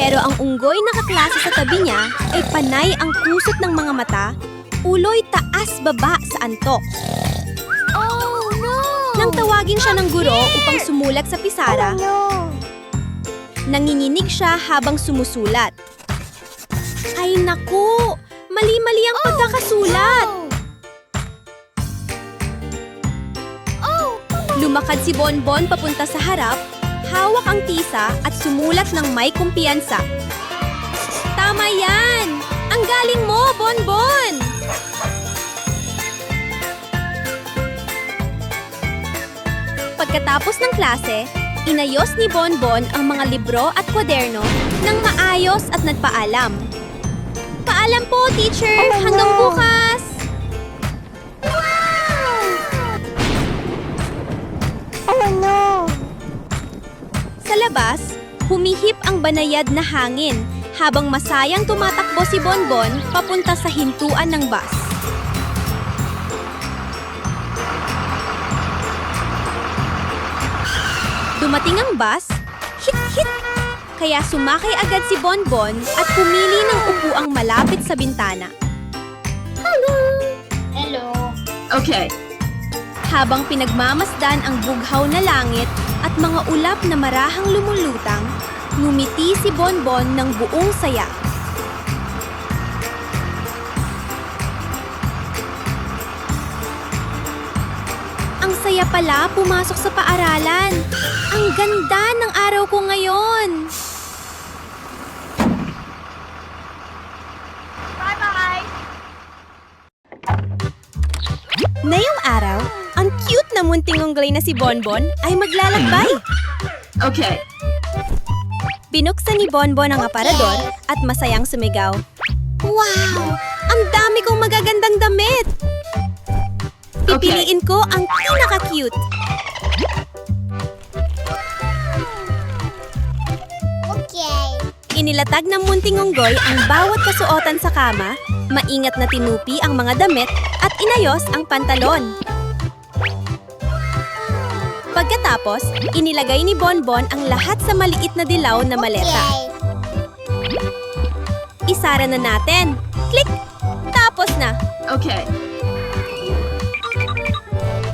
Pero ang unggoy na kaklase sa tabi niya ay panay ang kusot ng mga mata, ulo'y taas-baba sa antok. Oh no! Nang tawagin siya ng guro upang sumulat sa pisara, No! nanginginig siya habang sumusulat. Ay naku! Mali-mali ang pagkakasulat! Oh! Lumakad si Bonbon papunta sa harap, hawak ang tisa at sumulat ng may kumpiyansa. Tama yan! Ang galing mo, Bonbon! Pagkatapos ng klase, inayos ni Bonbon ang mga libro at kwaderno ng maayos at nagpaalam. Paalam po, teacher! Hanggang bukas! Oh no! Sa labas, humihip ang banayad na hangin habang masayang tumatakbo si Bonbon papunta sa hintuan ng bus. Dumating ang bus, hit-hit! Kaya sumakay agad si Bonbon at pumili ng upuang malapit sa bintana. Hello! Okay. Habang pinagmamasdan ang bughaw na langit at mga ulap na marahang lumulutang, ngumiti si Bonbon ng buong saya. Ang saya pala pumasok sa paaralan. Ang ganda ng araw ko ngayon. Ngayong araw, ang cute na munting unggoy na si Bonbon ay maglalakbay. Okay. Binuksan ni Bonbon ang aparador at masayang sumigaw. Wow! Ang dami kong magagandang damit! Pipiliin ko ang pinaka-cute. Okay. Inilatag ng munting unggoy ang bawat kasuotan sa kama, maingat na tinupi ang mga damit at inayos ang pantalon. Pagkatapos, inilagay ni Bonbon ang lahat sa maliit na dilaw na maleta. Isara na natin. Click! Tapos na. Okay.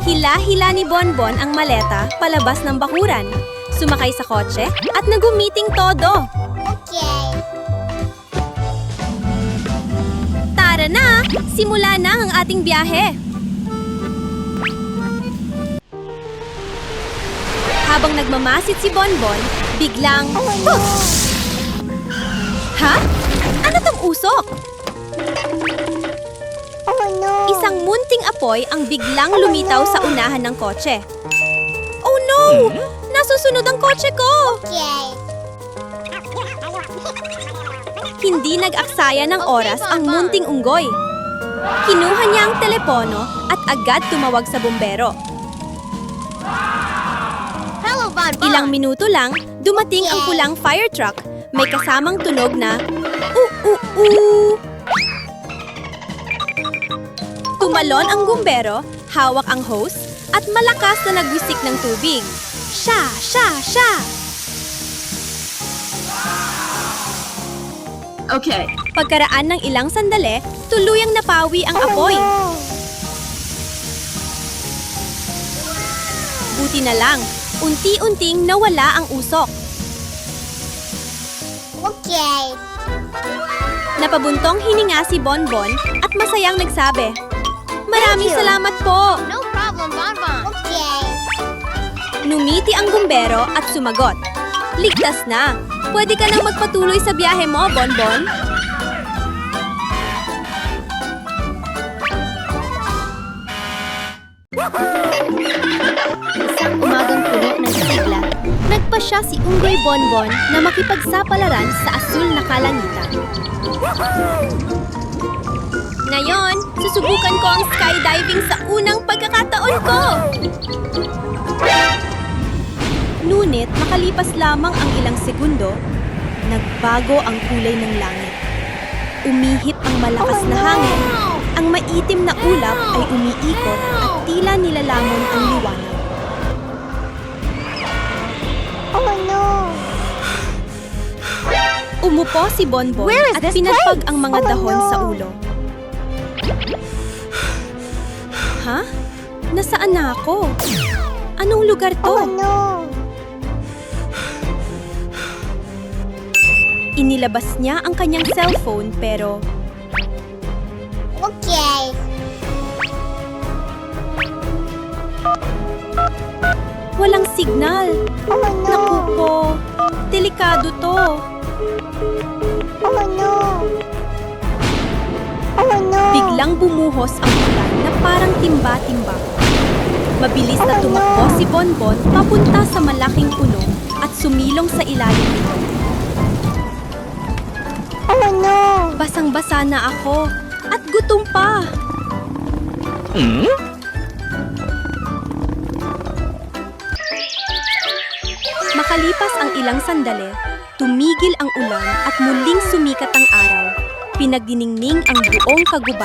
Hila-hila ni Bonbon ang maleta palabas ng bakuran. Sumakay sa kotse at nagumiting todo. Okay. Tara na! Simula na ang ating biyahe! Habang nagmamasid si Bonbon, biglang... Ha? Ano tong usok? Oh no. Isang munting apoy ang biglang lumitaw sa unahan ng kotse. Oh no! Nasusunod ang kotse ko! Okay. Hindi nag-aksaya ng oras ang munting unggoy. Kinuha niya ang telepono at agad tumawag sa bumbero. Hello, Bonbon. Ilang minuto lang, dumating ang pulang fire truck. May kasamang tunog na u-u-u. Tumalon ang bumbero, hawak ang hose, at malakas na nagwisik ng tubig. Sha, sha, sha! Okay. Pagkaraan ng ilang sandali, tuluyang napawi ang apoy. Buti na lang, unti-unting nawala ang usok. Okay. Napabuntong hininga si Bonbon at masayang nagsabi, "Maraming salamat po!" No problem, Bonbon. Okay. Numiti ang bumbero at sumagot, "Ligtas na! Pwede ka nang magpatuloy sa biyahe mo, Bonbon." Isang umagang puno ng sigla, nagpasya si Unggoy Bonbon na makipagsapalaran sa asul na kalangitan. Ngayon, susubukan ko ang skydiving sa unang pagkakataon ko! Ngunit makalipas lamang ang ilang segundo, nagbago ang kulay ng langit. Umihip ang malakas na hangin, ang maitim na ulap ay umiikot at tila nilalamon ang liwanag. Oh no. Umupo si Bonbon at pinagpag ang mga dahon sa ulo. Ha? Nasaan na ako? Anong lugar to? Oh no. Inilabas niya ang kanyang cellphone pero Okay. walang signal. Oh no. Naku po, delikado to. Oh no. Oh no. Biglang bumuhos ang ulan na parang timba-timba. Mabilis na tumakbo si Bonbon papunta sa malaking puno at sumilong sa ilalim nito. Oh no. Basang-basa na ako at gutom pa. Makalipas ang ilang sandali, tumigil ang ulan at muling sumikat ang araw. Pinagdiningning ang buong kagubatan.